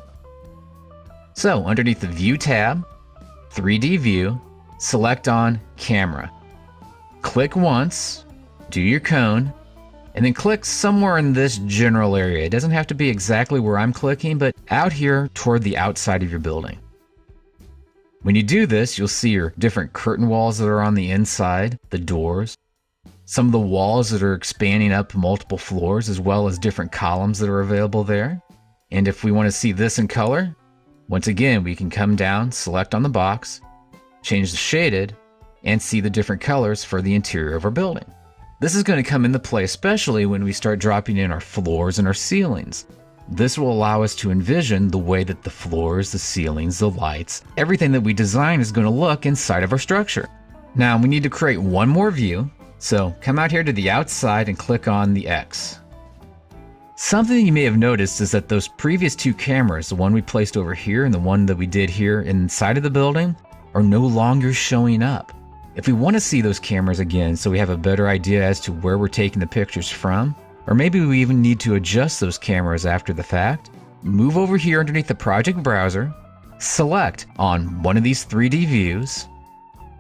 So underneath the View tab, 3D View, select on Camera. Click once, do your cone, and then click somewhere in this general area. It doesn't have to be exactly where I'm clicking, but out here toward the outside of your building. When you do this, you'll see your different curtain walls that are on the inside, the doors, some of the walls that are expanding up multiple floors, as well as different columns that are available there. And if we want to see this in color, once again, we can come down, select on the box, change the shaded, and see the different colors for the interior of our building. This is going to come into play especially when we start dropping in our floors and our ceilings. This will allow us to envision the way that the floors, the ceilings, the lights, everything that we design is going to look inside of our structure. Now we need to create one more view, so come out here to the outside and click on the X. Something you may have noticed is that those previous 2 cameras, the one we placed over here and the one that we did here inside of the building, are no longer showing up. If we want to see those cameras again so we have a better idea as to where we're taking the pictures from, or maybe we even need to adjust those cameras after the fact, move over here underneath the project browser, select on one of these 3D views.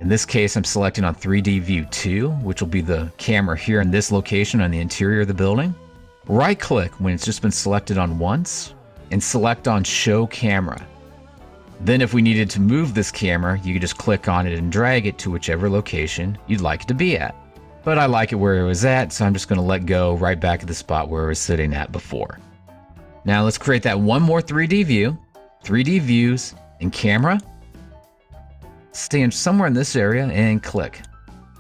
In this case, I'm selecting on 3D View 2, which will be the camera here in this location on the interior of the building. Right click when it's just been selected on once, and select on Show Camera. Then if we needed to move this camera, you could just click on it and drag it to whichever location you'd like it to be at. But I like it where it was at, so I'm just going to let go right back at the spot where it was sitting at before. Now let's create that one more 3D view. 3D views and camera. Stand somewhere in this area and click.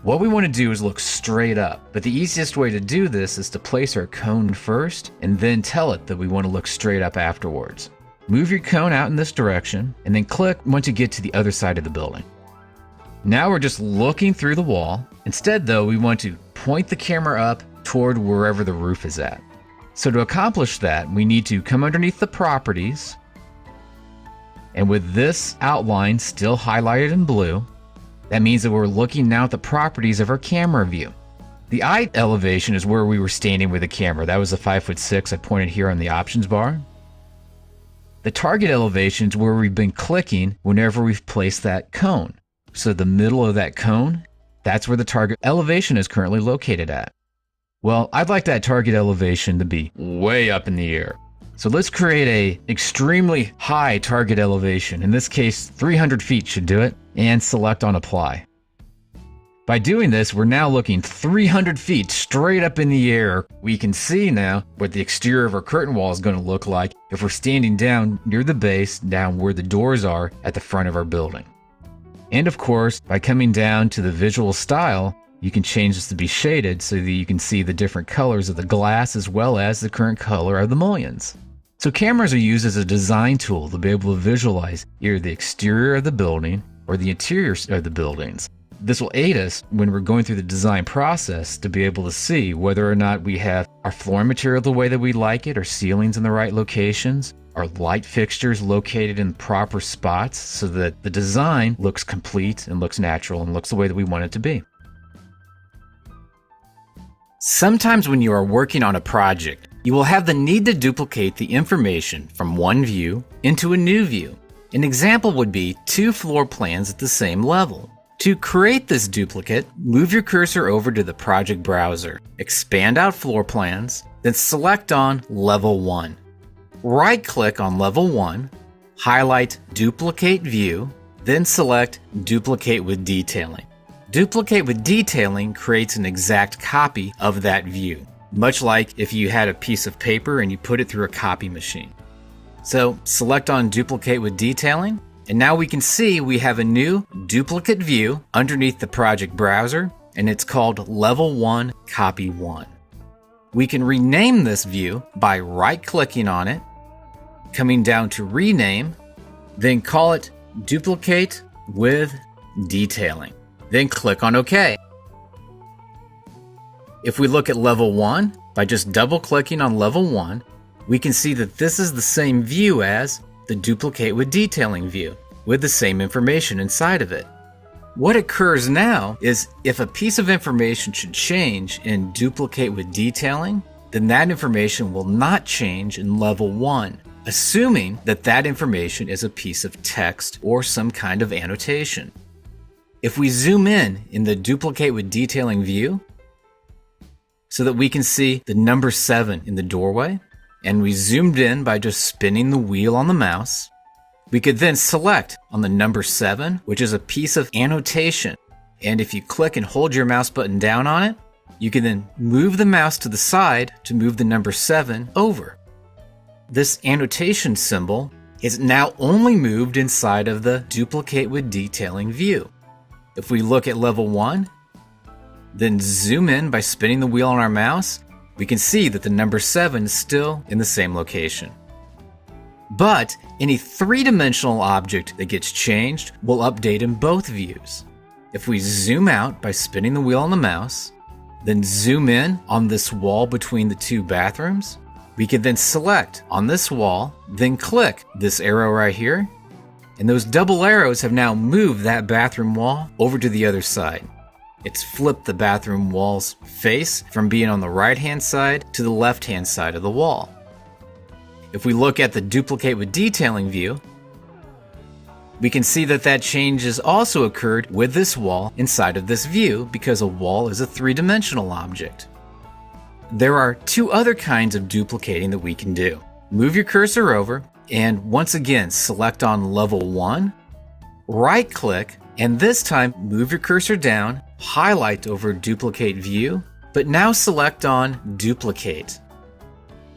What we want to do is look straight up, but the easiest way to do this is to place our cone first and then tell it that we want to look straight up afterwards. Move your cone out in this direction and then click once you get to the other side of the building. Now we're just looking through the wall. Instead though, we want to point the camera up toward wherever the roof is at. So to accomplish that, we need to come underneath the properties, and with this outline still highlighted in blue, that means that we're looking now at the properties of our camera view. The eye elevation is where we were standing with the camera. That was the 5'6" I pointed here on the options bar. The target elevation is where we've been clicking whenever we've placed that cone. So the middle of that cone, that's where the target elevation is currently located at. Well, I'd like that target elevation to be way up in the air. So let's create a extremely high target elevation. In this case, 300 feet should do it, and select on Apply. By doing this, we're now looking 300 feet straight up in the air. We can see now what the exterior of our curtain wall is going to look like if we're standing down near the base, down where the doors are at the front of our building. And of course, by coming down to the visual style, you can change this to be shaded so that you can see the different colors of the glass as well as the current color of the mullions. So cameras are used as a design tool to be able to visualize either the exterior of the building or the interior of the buildings. This will aid us when we're going through the design process to be able to see whether or not we have our flooring material the way that we like it, our ceilings in the right locations, our light fixtures located in proper spots so that the design looks complete and looks natural and looks the way that we want it to be. Sometimes when you are working on a project, you will have the need to duplicate the information from one view into a new view. An example would be two floor plans at the same level. To create this duplicate, move your cursor over to the project browser, expand out floor plans, then select on Level 1. Right-click on Level 1, highlight Duplicate View, then select Duplicate with Detailing. Duplicate with Detailing creates an exact copy of that view, much like if you had a piece of paper and you put it through a copy machine. So select on Duplicate with Detailing, and now we can see we have a new duplicate view underneath the project browser, and it's called Level 1 Copy 1. We can rename this view by right-clicking on it, coming down to Rename, then call it Duplicate with Detailing. Then click on OK. If we look at Level 1, by just double-clicking on Level 1, we can see that this is the same view as the Duplicate with Detailing view, with the same information inside of it. What occurs now is if a piece of information should change in Duplicate with Detailing, then that information will not change in Level 1, assuming that that information is a piece of text or some kind of annotation. If we zoom in the Duplicate with Detailing view, so that we can see the number 7 in the doorway, and we zoomed in by just spinning the wheel on the mouse, we could then select on the number 7, which is a piece of annotation. And if you click and hold your mouse button down on it, you can then move the mouse to the side to move the number 7 over. This annotation symbol is now only moved inside of the Duplicate with Detailing view. If we look at Level 1, then zoom in by spinning the wheel on our mouse, we can see that the number 7 is still in the same location. But any three-dimensional object that gets changed will update in both views. If we zoom out by spinning the wheel on the mouse, then zoom in on this wall between the two bathrooms, we can then select on this wall, then click this arrow right here, and those double arrows have now moved that bathroom wall over to the other side. It's flipped the bathroom wall's face from being on the right-hand side to the left-hand side of the wall. If we look at the Duplicate with Detailing view, we can see that that change has also occurred with this wall inside of this view because a wall is a three-dimensional object. There are two other kinds of duplicating that we can do. move your cursor over, and once again, select on level 1, right-click, and this time move your cursor down, highlight over Duplicate View, but now select on Duplicate.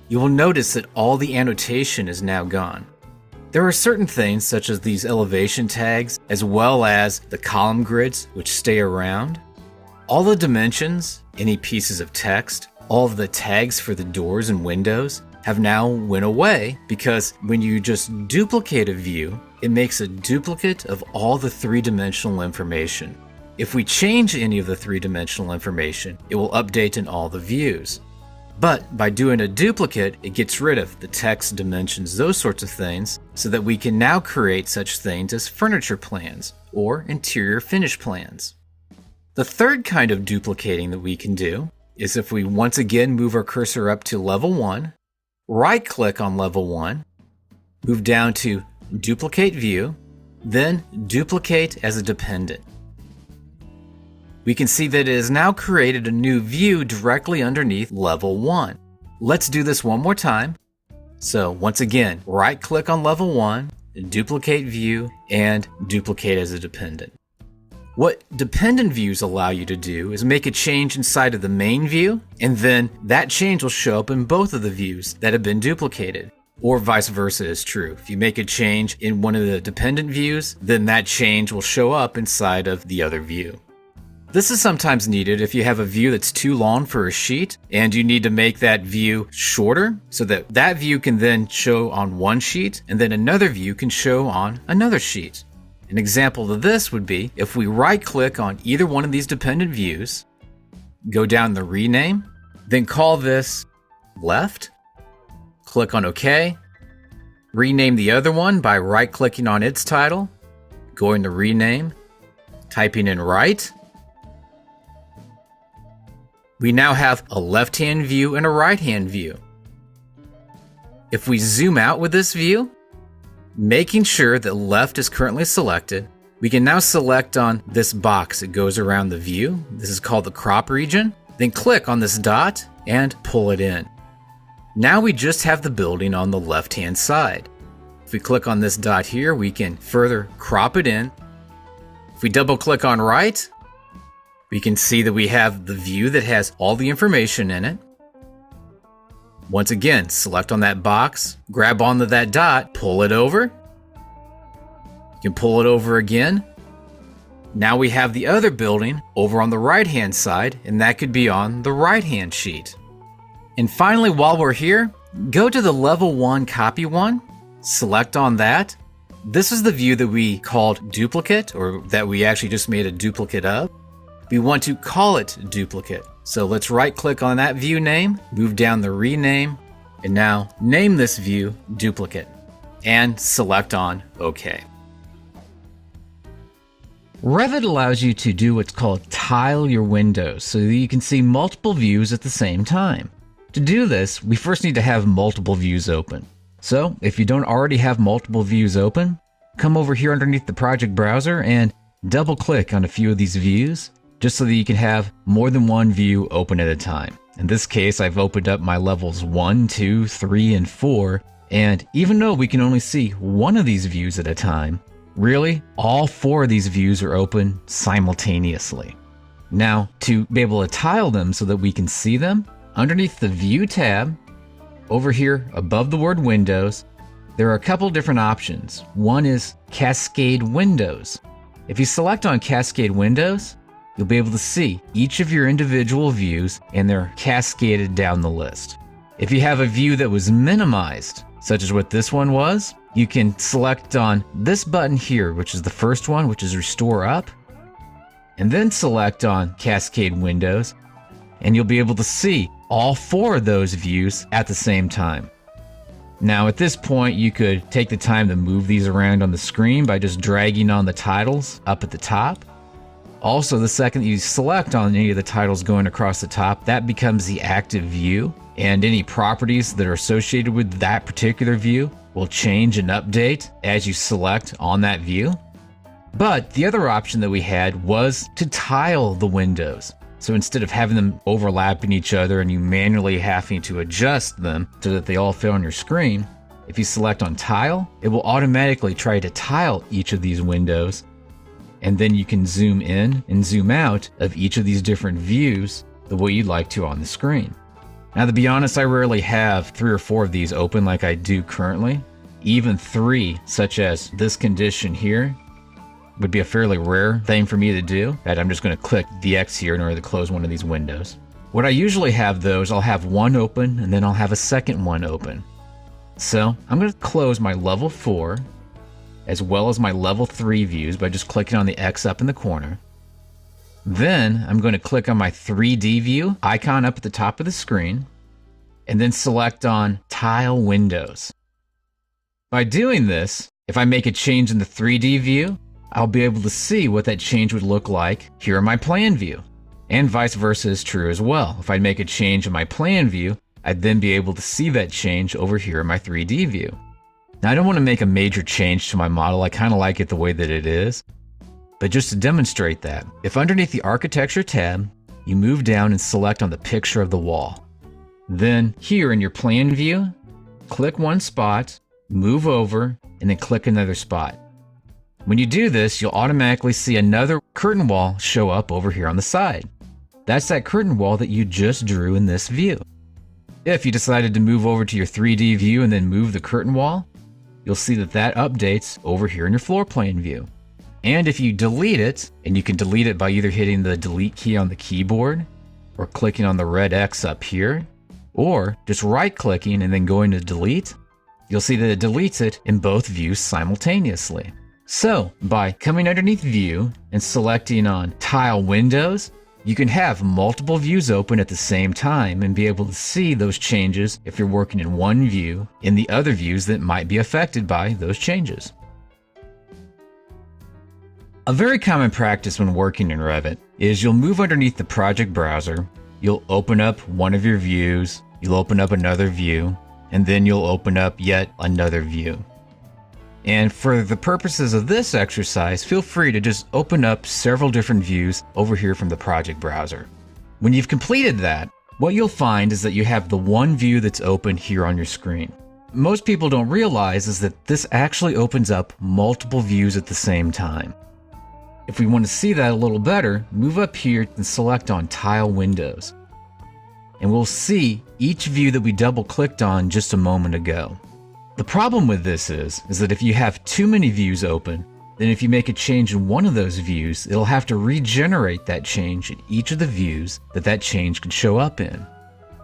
You will notice that all the annotation is now gone. There are certain things such as these elevation tags, as well as the column grids which stay around. All the dimensions, any pieces of text, all of the tags for the doors and windows have now went away because when you just duplicate a view, it makes a duplicate of all the three-dimensional information. If we change any of the three-dimensional information, it will update in all the views. But by doing a duplicate, it gets rid of the text, dimensions, those sorts of things, so that we can now create such things as furniture plans or interior finish plans. The third kind of duplicating that we can do is if we once again move our cursor up to level 1, right-click on level 1, move down to Duplicate View, then Duplicate as a Dependent. We can see that it has now created a new view directly underneath level 1. Let's do this one more time. So once again, right-click on level 1, Duplicate View, and Duplicate as a Dependent. What dependent views allow you to do is make a change inside of the main view, and then that change will show up in both of the views that have been duplicated. Or vice versa is true. If you make a change in one of the dependent views, then that change will show up inside of the other view. This is sometimes needed if you have a view that's too long for a sheet and you need to make that view shorter so that that view can then show on one sheet and then another view can show on another sheet. An example of this would be if we right-click on either one of these dependent views, go down the rename, then call this left, click on OK, rename the other one by right-clicking on its title, going to rename, typing in right. We now have a left-hand view and a right-hand view. If we zoom out with this view, making sure that left is currently selected, we can now select on this box that goes around the view. This is called the crop region. Then click on this dot and pull it in. Now we just have the building on the left-hand side. If we click on this dot here, we can further crop it in. If we double-click on right, we can see that we have the view that has all the information in it. Once again, select on that box, grab onto that dot, pull it over. You can pull it over again. Now we have the other building over on the right-hand side, and that could be on the right-hand sheet. And finally, while we're here, go to the level 1 copy one, select on that. This is the view that we called duplicate, or that we actually just made a duplicate of. We want to call it duplicate. So let's right-click on that view name, move down the rename, and now name this view duplicate, and select on OK. Revit allows you to do what's called tile your windows so that you can see multiple views at the same time. To do this, we first need to have multiple views open. So if you don't already have multiple views open, come over here underneath the project browser and double-click on a few of these views, just so that you can have more than one view open at a time. In this case, I've opened up my levels 1, 2, 3, and 4, and even though we can only see one of these views at a time, really, all 4 of these views are open simultaneously. Now, to be able to tile them so that we can see them, underneath the View tab, over here above the word Windows, there are a couple different options. One is Cascade Windows. If you select on Cascade Windows, you'll be able to see each of your individual views and they're cascaded down the list. If you have a view that was minimized, such as what this one was, you can select on this button here, which is the first one, which is Restore Up, and then select on Cascade Windows, and you'll be able to see all 4 of those views at the same time. Now at this point, you could take the time to move these around on the screen by just dragging on the titles up at the top. Also, the second you select on any of the titles going across the top, that becomes the active view, and any properties that are associated with that particular view will change and update as you select on that view. But the other option that we had was to tile the windows. So instead of having them overlapping each other and you manually having to adjust them so that they all fit on your screen, if you select on tile, it will automatically try to tile each of these windows, and then you can zoom in and zoom out of each of these different views the way you'd like to on the screen. Now, to be honest, I rarely have 3 or 4 of these open like I do currently. Even 3, such as this condition here, would be a fairly rare thing for me to do, that I'm just going to click the X here in order to close one of these windows. What I usually have though is I'll have one open and then I'll have a second one open. So I'm going to close my level 4 as well as my level 3 views by just clicking on the X up in the corner. Then I'm going to click on my 3D view icon up at the top of the screen and then select on Tile Windows. By doing this, if I make a change in the 3D view, I'll be able to see what that change would look like here in my plan view. And vice versa is true as well. If I make a change in my plan view, I'd then be able to see that change over here in my 3D view. Now, I don't want to make a major change to my model. I kind of like it the way that it is. But just to demonstrate that, if underneath the Architecture tab, you move down and select on the picture of the wall. Then here in your plan view, click one spot, move over, and then click another spot. When you do this, you'll automatically see another curtain wall show up over here on the side. That's that curtain wall that you just drew in this view. If you decided to move over to your 3D view and then move the curtain wall, you'll see that that updates over here in your floor plan view. And if you delete it, and you can delete it by either hitting the delete key on the keyboard or clicking on the red X up here, or just right clicking and then going to delete, you'll see that it deletes it in both views simultaneously. So, by coming underneath View and selecting on Tile Windows, you can have multiple views open at the same time and be able to see those changes if you're working in one view in the other views that might be affected by those changes. A very common practice when working in Revit is you'll move underneath the project browser, you'll open up one of your views, you'll open up another view, and then you'll open up yet another view. And for the purposes of this exercise, feel free to just open up several different views over here from the project browser. When you've completed that, what you'll find is that you have the one view that's open here on your screen. Most people don't realize is that this actually opens up multiple views at the same time. If we want to see that a little better, move up here and select on Tile Windows. And we'll see each view that we double clicked on just a moment ago. The problem with this is that if you have too many views open, then if you make a change in one of those views, it'll have to regenerate that change in each of the views that change could show up in.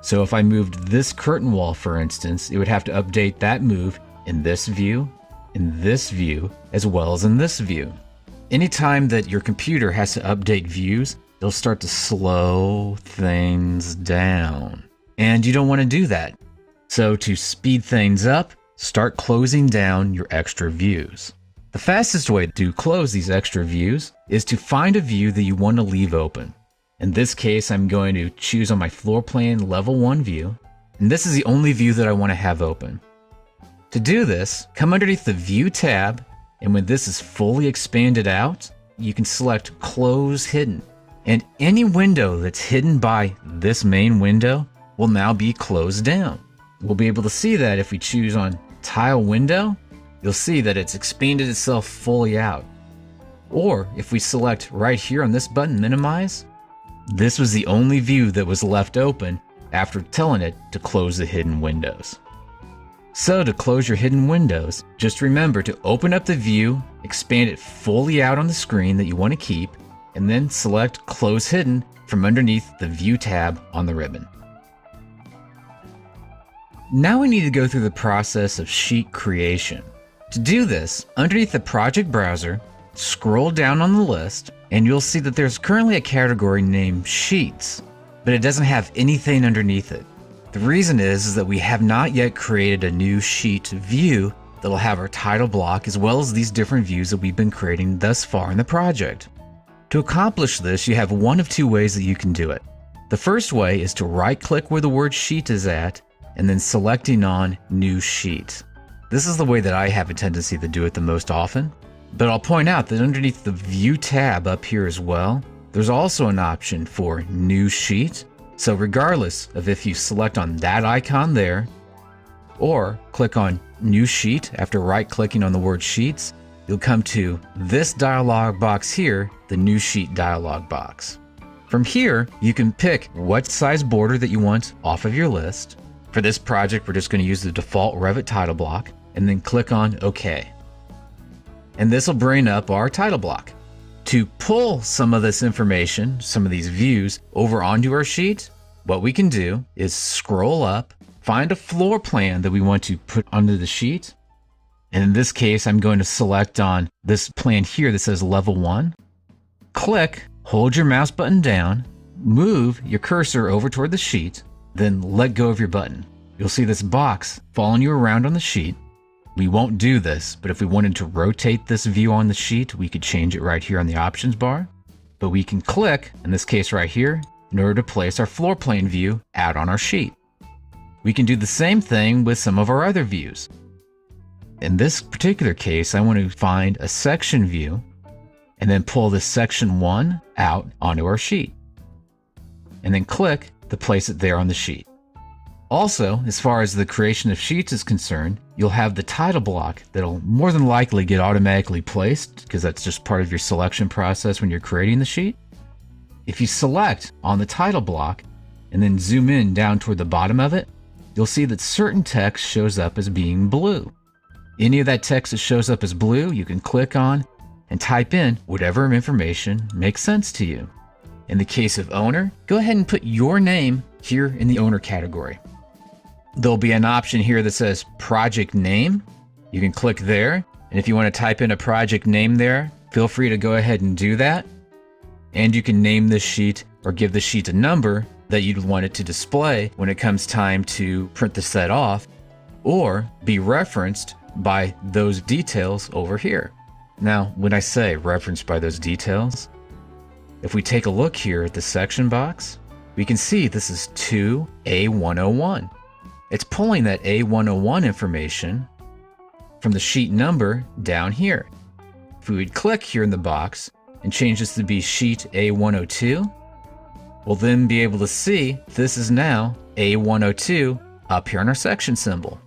So if I moved this curtain wall, for instance, it would have to update that move in this view, as well as in this view. Anytime that your computer has to update views, it'll start to slow things down. And you don't want to do that. So to speed things up, start closing down your extra views. The fastest way to close these extra views is to find a view that you want to leave open. In this case, I'm going to choose on my floor plan level 1 view, and this is the only view that I want to have open. To do this, come underneath the View tab, and when this is fully expanded out, you can select Close Hidden. And any window that's hidden by this main window will now be closed down. We'll be able to see that if we choose on Tile Window, you'll see that it's expanded itself fully out. Or if we select right here on this button, Minimize, this was the only view that was left open after telling it to close the hidden windows. So to close your hidden windows, just remember to open up the view, expand it fully out on the screen that you want to keep, and then select Close Hidden from underneath the View tab on the ribbon. Now we need to go through the process of sheet creation. To do this, underneath the project browser, scroll down on the list, and you'll see that there's currently a category named Sheets, but it doesn't have anything underneath it. The reason is that we have not yet created a new sheet view that'll have our title block as well as these different views that we've been creating thus far in the project. To accomplish this, you have one of two ways that you can do it. The first way is to right-click where the word Sheet is at, and then selecting on New Sheet. This is the way that I have a tendency to do it the most often, but I'll point out that underneath the View tab up here as well, there's also an option for New Sheet. So regardless of if you select on that icon there, or click on New Sheet after right-clicking on the word Sheets, you'll come to this dialog box here, the New Sheet dialog box. From here, you can pick what size border that you want off of your list. For this project, we're just going to use the default Revit title block, and then click on OK. And this will bring up our title block. To pull some of this information, some of these views, over onto our sheet, what we can do is scroll up, find a floor plan that we want to put onto the sheet. And in this case, I'm going to select on this plan here that says Level 1. Click, hold your mouse button down, move your cursor over toward the sheet, then let go of your button. You'll see this box following you around on the sheet. We won't do this, but if we wanted to rotate this view on the sheet, we could change it right here on the options bar. But we can click, in this case right here, in order to place our floor plan view out on our sheet. We can do the same thing with some of our other views. In this particular case, I want to find a section view and then pull this section 1 out onto our sheet. And then click to place it there on the sheet. Also, as far as the creation of sheets is concerned, you'll have the title block that'll more than likely get automatically placed because that's just part of your selection process when you're creating the sheet. If you select on the title block and then zoom in down toward the bottom of it, you'll see that certain text shows up as being blue. Any of that text that shows up as blue, you can click on and type in whatever information makes sense to you. In the case of owner, go ahead and put your name here in the owner category. There'll be an option here that says project name. You can click there, and if you want to type in a project name there, feel free to go ahead and do that. And you can name this sheet or give the sheet a number that you'd want it to display when it comes time to print the set off, or be referenced by those details over here. Now, when I say referenced by those details, if we take a look here at the section box, we can see this is 2A101. It's pulling that A101 information from the sheet number down here. If we would click here in the box and change this to be sheet A102, we'll then be able to see this is now A102 up here on our section symbol.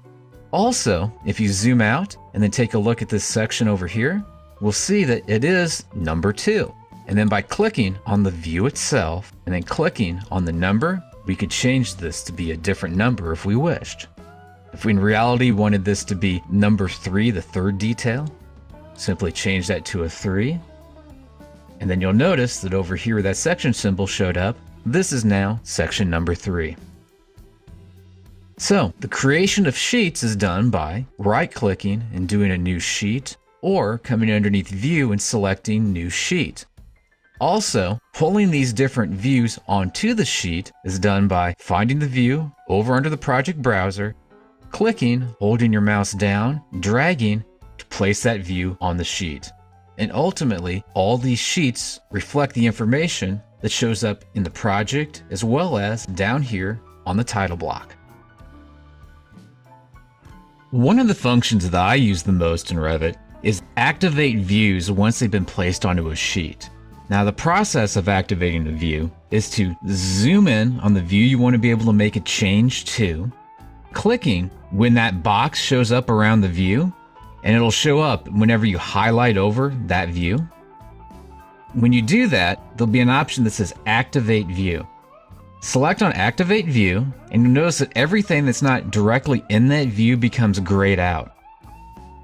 Also, if you zoom out and then take a look at this section over here, we'll see that it is number 2. And then by clicking on the view itself and then clicking on the number, we could change this to be a different number if we wished. If we in reality wanted this to be number 3, the third detail, simply change that to a 3. And then you'll notice that over here where that section symbol showed up, this is now section number 3. So the creation of sheets is done by right-clicking and doing a new sheet, or coming underneath view and selecting new sheet. Also, pulling these different views onto the sheet is done by finding the view over under the project browser, clicking, holding your mouse down, dragging to place that view on the sheet. And ultimately, all these sheets reflect the information that shows up in the project as well as down here on the title block. One of the functions that I use the most in Revit is activate views once they've been placed onto a sheet. Now, the process of activating a view is to zoom in on the view you want to be able to make a change to, clicking when that box shows up around the view, and it'll show up whenever you highlight over that view. When you do that, there'll be an option that says Activate View. Select on Activate View, and you'll notice that everything that's not directly in that view becomes grayed out.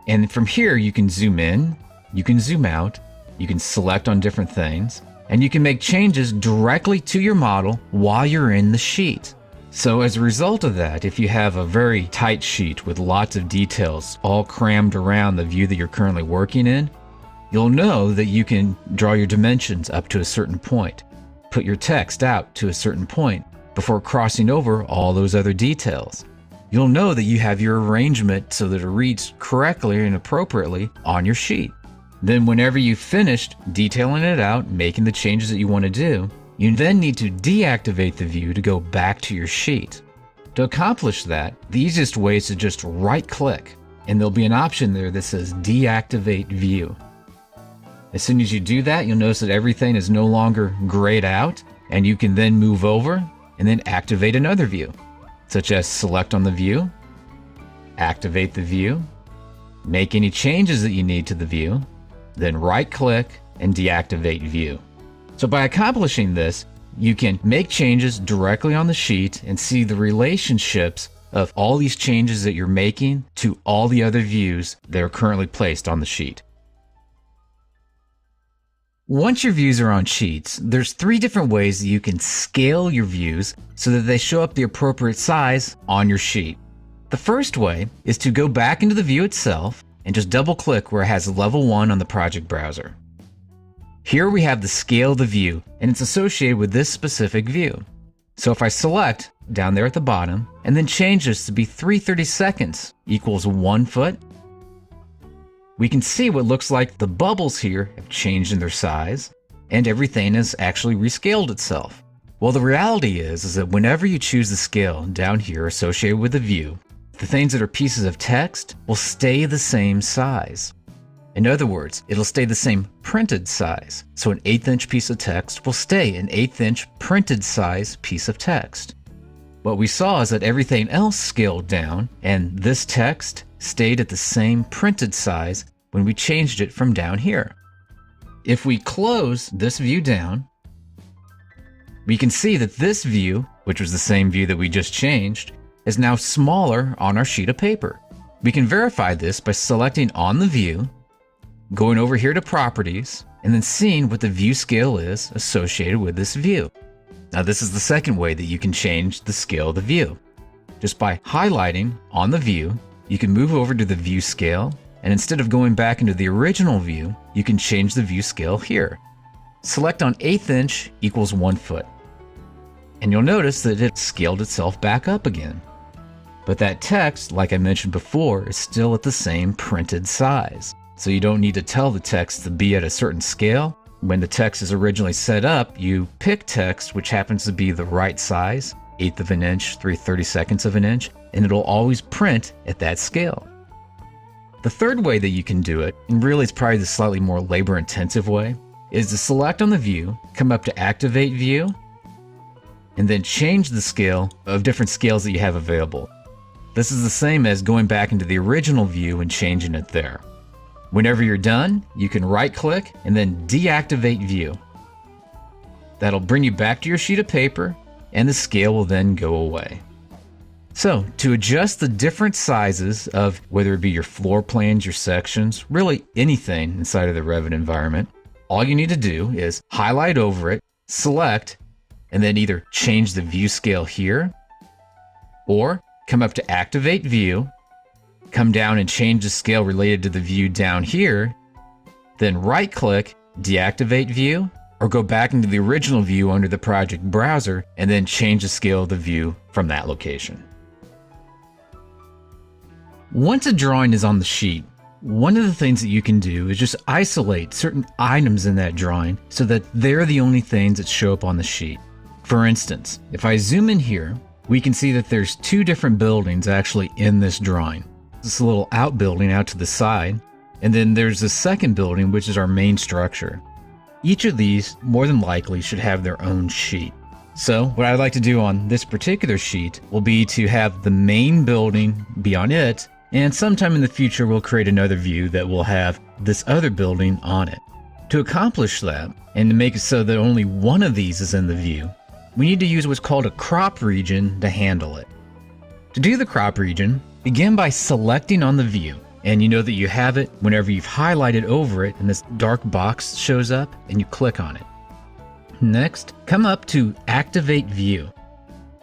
And from here, you can zoom in, you can zoom out, you can select on different things, and you can make changes directly to your model while you're in the sheet. So as a result of that, if you have a very tight sheet with lots of details all crammed around the view that you're currently working in, you'll know that you can draw your dimensions up to a certain point, put your text out to a certain point before crossing over all those other details. You'll know that you have your arrangement so that it reads correctly and appropriately on your sheet. Then whenever you've finished detailing it out, making the changes that you want to do, you then need to deactivate the view to go back to your sheet. To accomplish that, the easiest way is to just right-click, and there'll be an option there that says Deactivate View. As soon as you do that, you'll notice that everything is no longer grayed out, and you can then move over and then activate another view, such as select on the view, activate the view, make any changes that you need to the view, then right-click and deactivate view. So by accomplishing this, you can make changes directly on the sheet and see the relationships of all these changes that you're making to all the other views that are currently placed on the sheet. Once your views are on sheets, there's 3 different ways that you can scale your views so that they show up the appropriate size on your sheet. The first way is to go back into the view itself and just double-click where it has level 1 on the project browser. Here we have the scale of the view, and it's associated with this specific view. So if I select down there at the bottom and then change this to be 3/32 equals 1 foot, we can see what looks like the bubbles here have changed in their size and everything has actually rescaled itself. Well, the reality is that whenever you choose the scale down here associated with the view, the things that are pieces of text will stay the same size. In other words, it'll stay the same printed size. So an 1/8" piece of text will stay an 1/8" printed size piece of text. What we saw is that everything else scaled down and this text stayed at the same printed size when we changed it from down here. If we close this view down, we can see that this view, which was the same view that we just changed, is now smaller on our sheet of paper. We can verify this by selecting on the view, going over here to Properties, and then seeing what the view scale is associated with this view. Now this is the second way that you can change the scale of the view. Just by highlighting on the view, you can move over to the view scale, and instead of going back into the original view, you can change the view scale here. Select on 1/8" equals 1 foot. And you'll notice that it scaled itself back up again. But that text, like I mentioned before, is still at the same printed size. So you don't need to tell the text to be at a certain scale. When the text is originally set up, you pick text which happens to be the right size, 1/8 of an inch, 3/32 of an inch, and it'll always print at that scale. The third way that you can do it, and really it's probably the slightly more labor-intensive way, is to select on the view, come up to Activate View, and then change the scale of different scales that you have available. This is the same as going back into the original view and changing it there. Whenever you're done, you can right-click and then deactivate view. That'll bring you back to your sheet of paper, and the scale will then go away. So, to adjust the different sizes of whether it be your floor plans, your sections, really anything inside of the Revit environment, all you need to do is highlight over it, select, and then either change the view scale here, or come up to Activate View, come down and change the scale related to the view down here, then right-click, deactivate view, or go back into the original view under the project browser and then change the scale of the view from that location. Once a drawing is on the sheet, one of the things that you can do is just isolate certain items in that drawing so that they're the only things that show up on the sheet. For instance, if I zoom in here, we can see that there's 2 different buildings actually in this drawing. This little outbuilding out to the side, and then there's the second building, which is our main structure. Each of these, more than likely, should have their own sheet. So what I'd like to do on this particular sheet will be to have the main building be on it, and sometime in the future we'll create another view that will have this other building on it. To accomplish that, and to make it so that only one of these is in the view, we need to use what's called a crop region to handle it. To do the crop region, begin by selecting on the view, and you know that you have it whenever you've highlighted over it and this dark box shows up and you click on it. Next, come up to Activate View.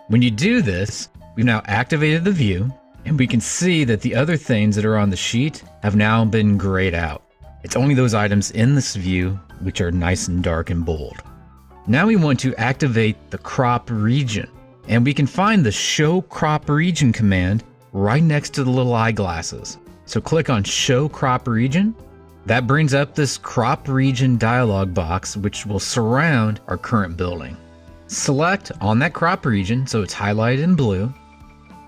When you do this, we've now activated the view, and we can see that the other things that are on the sheet have now been grayed out. It's only those items in this view which are nice and dark and bold. Now we want to activate the crop region, and we can find the Show Crop Region command right next to the little eyeglasses. So click on Show Crop Region. That brings up this Crop Region dialog box, which will surround our current building. Select on that crop region so it's highlighted in blue.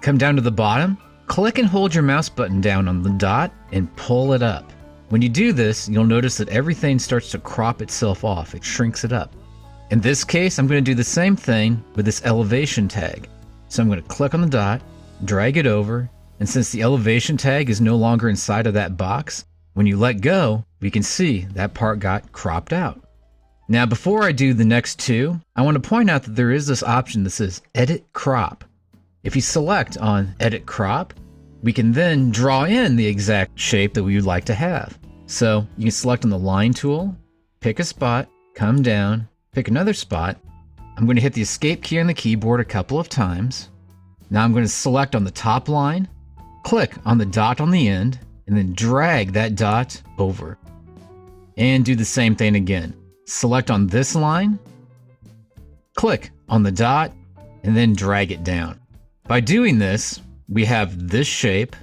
Come down to the bottom, click and hold your mouse button down on the dot and pull it up. When you do this, you'll notice that everything starts to crop itself off. It shrinks it up. In this case, I'm going to do the same thing with this elevation tag. So I'm going to click on the dot, drag it over, and since the elevation tag is no longer inside of that box, when you let go, we can see that part got cropped out. Now, before I do the next two, I want to point out that there is this option that says Edit Crop. If you select on Edit Crop, we can then draw in the exact shape that we would like to have. So you can select on the line tool, pick a spot, come down, pick another spot. I'm going to hit the Escape key on the keyboard a couple of times. Now I'm going to select on the top line, click on the dot on the end, and then drag that dot over. And do the same thing again. Select on this line, click on the dot, and then drag it down. By doing this, we have this shape,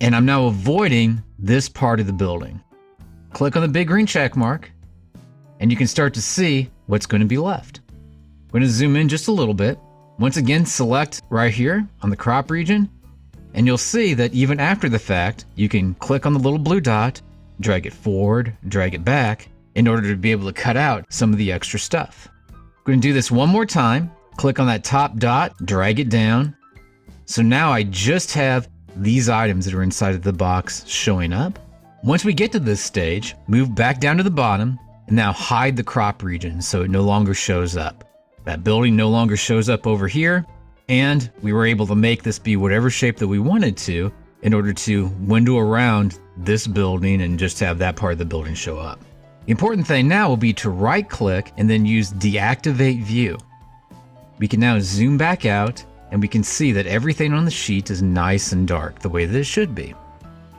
and I'm now avoiding this part of the building. Click on the big green check mark, and you can start to see what's going to be left. I'm going to zoom in just a little bit. Once again, select right here on the crop region, and you'll see that even after the fact, you can click on the little blue dot, drag it forward, drag it back, in order to be able to cut out some of the extra stuff. I'm going to do this one more time. Click on that top dot, drag it down. So now I just have these items that are inside of the box showing up. Once we get to this stage, move back down to the bottom and now hide the crop region so it no longer shows up. That building no longer shows up over here, and we were able to make this be whatever shape that we wanted to in order to window around this building and just have that part of the building show up. The important thing now will be to right click and then use Deactivate View. We can now zoom back out and we can see that everything on the sheet is nice and dark the way that it should be.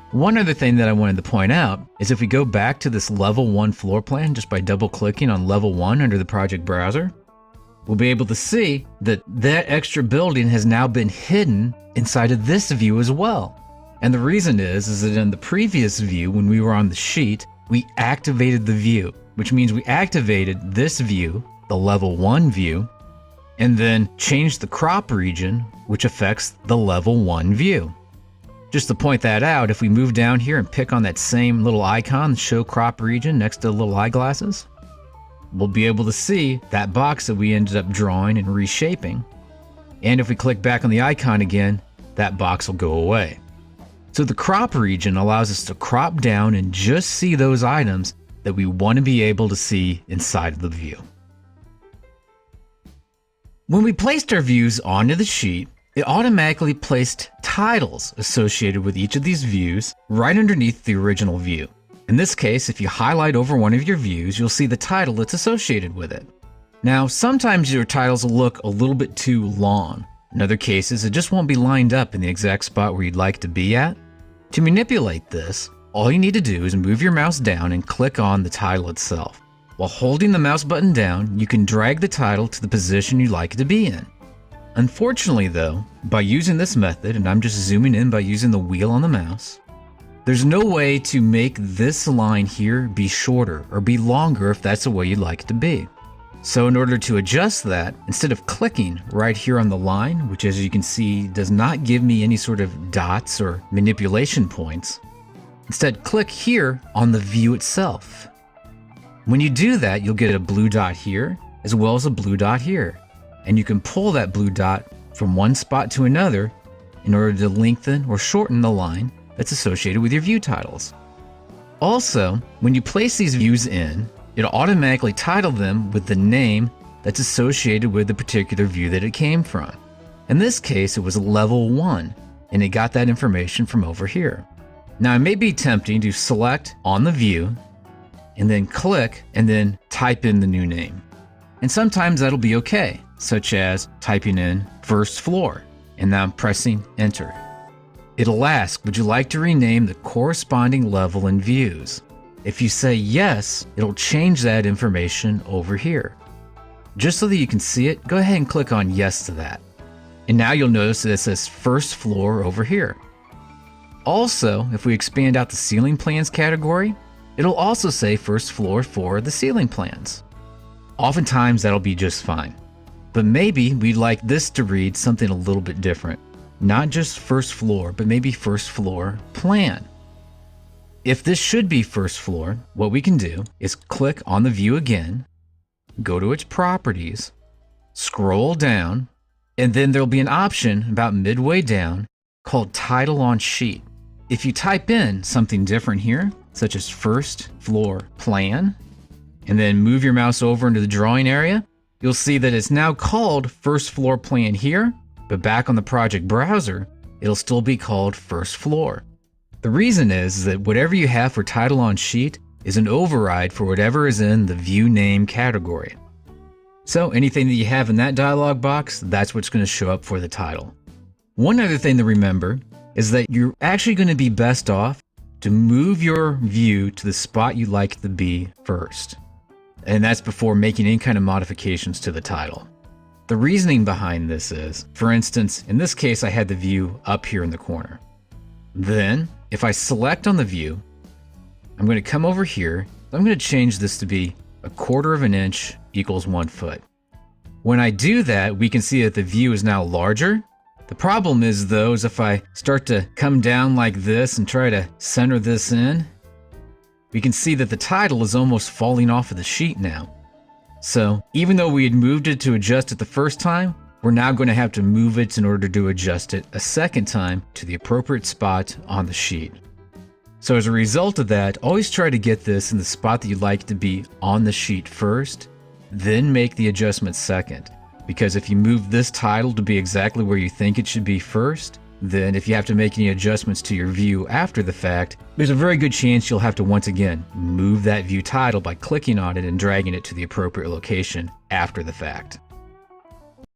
One other thing that I wanted to point out is if we go back to this level 1 floor plan just by double clicking on level 1 under the project browser, we'll be able to see that that extra building has now been hidden inside of this view as well. And the reason is that in the previous view, when we were on the sheet, we activated the view, which means we activated this view, the level 1 view, and then changed the crop region, which affects the level 1 view. Just to point that out, if we move down here and pick on that same little icon, Show Crop Region, next to the little eyeglasses, we'll be able to see that box that we ended up drawing and reshaping. And if we click back on the icon again, that box will go away. So the crop region allows us to crop down and just see those items that we want to be able to see inside of the view. When we placed our views onto the sheet, it automatically placed titles associated with each of these views right underneath the original view. In this case, if you highlight over one of your views, you'll see the title that's associated with it. Now, sometimes your titles will look a little bit too long. In other cases, it just won't be lined up in the exact spot where you'd like to be at. To manipulate this, all you need to do is move your mouse down and click on the title itself. While holding the mouse button down, you can drag the title to the position you'd like it to be in. Unfortunately though, by using this method, and I'm just zooming in by using the wheel on the mouse, there's no way to make this line here be shorter or be longer if that's the way you'd like it to be. So in order to adjust that, instead of clicking right here on the line, which as you can see does not give me any sort of dots or manipulation points, instead click here on the view itself. When you do that, you'll get a blue dot here as well as a blue dot here. And you can pull that blue dot from one spot to another in order to lengthen or shorten the line that's associated with your view titles. Also, when you place these views in, it'll automatically title them with the name that's associated with the particular view that it came from. In this case, it was level 1, and it got that information from over here. Now, it may be tempting to select on the view, and then click, and then type in the new name. And sometimes that'll be okay, such as typing in first floor, and now I'm pressing enter. It'll ask, would you like to rename the corresponding level in views? If you say yes, it'll change that information over here. Just so that you can see it, go ahead and click on yes to that. And now you'll notice that it says first floor over here. Also, if we expand out the ceiling plans category, it'll also say first floor for the ceiling plans. Oftentimes that'll be just fine. But maybe we'd like this to read something a little bit different. Not just first floor, but maybe first floor plan. If this should be first floor, what we can do is click on the view again, go to its properties, scroll down, and then there'll be an option about midway down called Title on Sheet. If you type in something different here, such as first floor plan, and then move your mouse over into the drawing area, you'll see that it's now called first floor plan here, but back on the project browser, it'll still be called first floor. The reason is that whatever you have for title on sheet is an override for whatever is in the view name category. So anything that you have in that dialog box, that's what's going to show up for the title. One other thing to remember is that you're actually going to be best off to move your view to the spot you like it to be first. And that's before making any kind of modifications to the title. The reasoning behind this is, for instance, in this case I had the view up here in the corner. Then, if I select on the view, I'm going to come over here. I'm going to change this to be 1/4 inch equals 1 foot. When I do that, we can see that the view is now larger. The problem is though, is if I start to come down like this and try to center this in, we can see that the title is almost falling off of the sheet now. So even though we had moved it to adjust it the first time, we're now going to have to move it in order to adjust it a second time to the appropriate spot on the sheet. So as a result of that, always try to get this in the spot that you'd like to be on the sheet first, then make the adjustment second. Because if you move this title to be exactly where you think it should be first, then if you have to make any adjustments to your view after the fact, there's a very good chance you'll have to once again move that view title by clicking on it and dragging it to the appropriate location after the fact.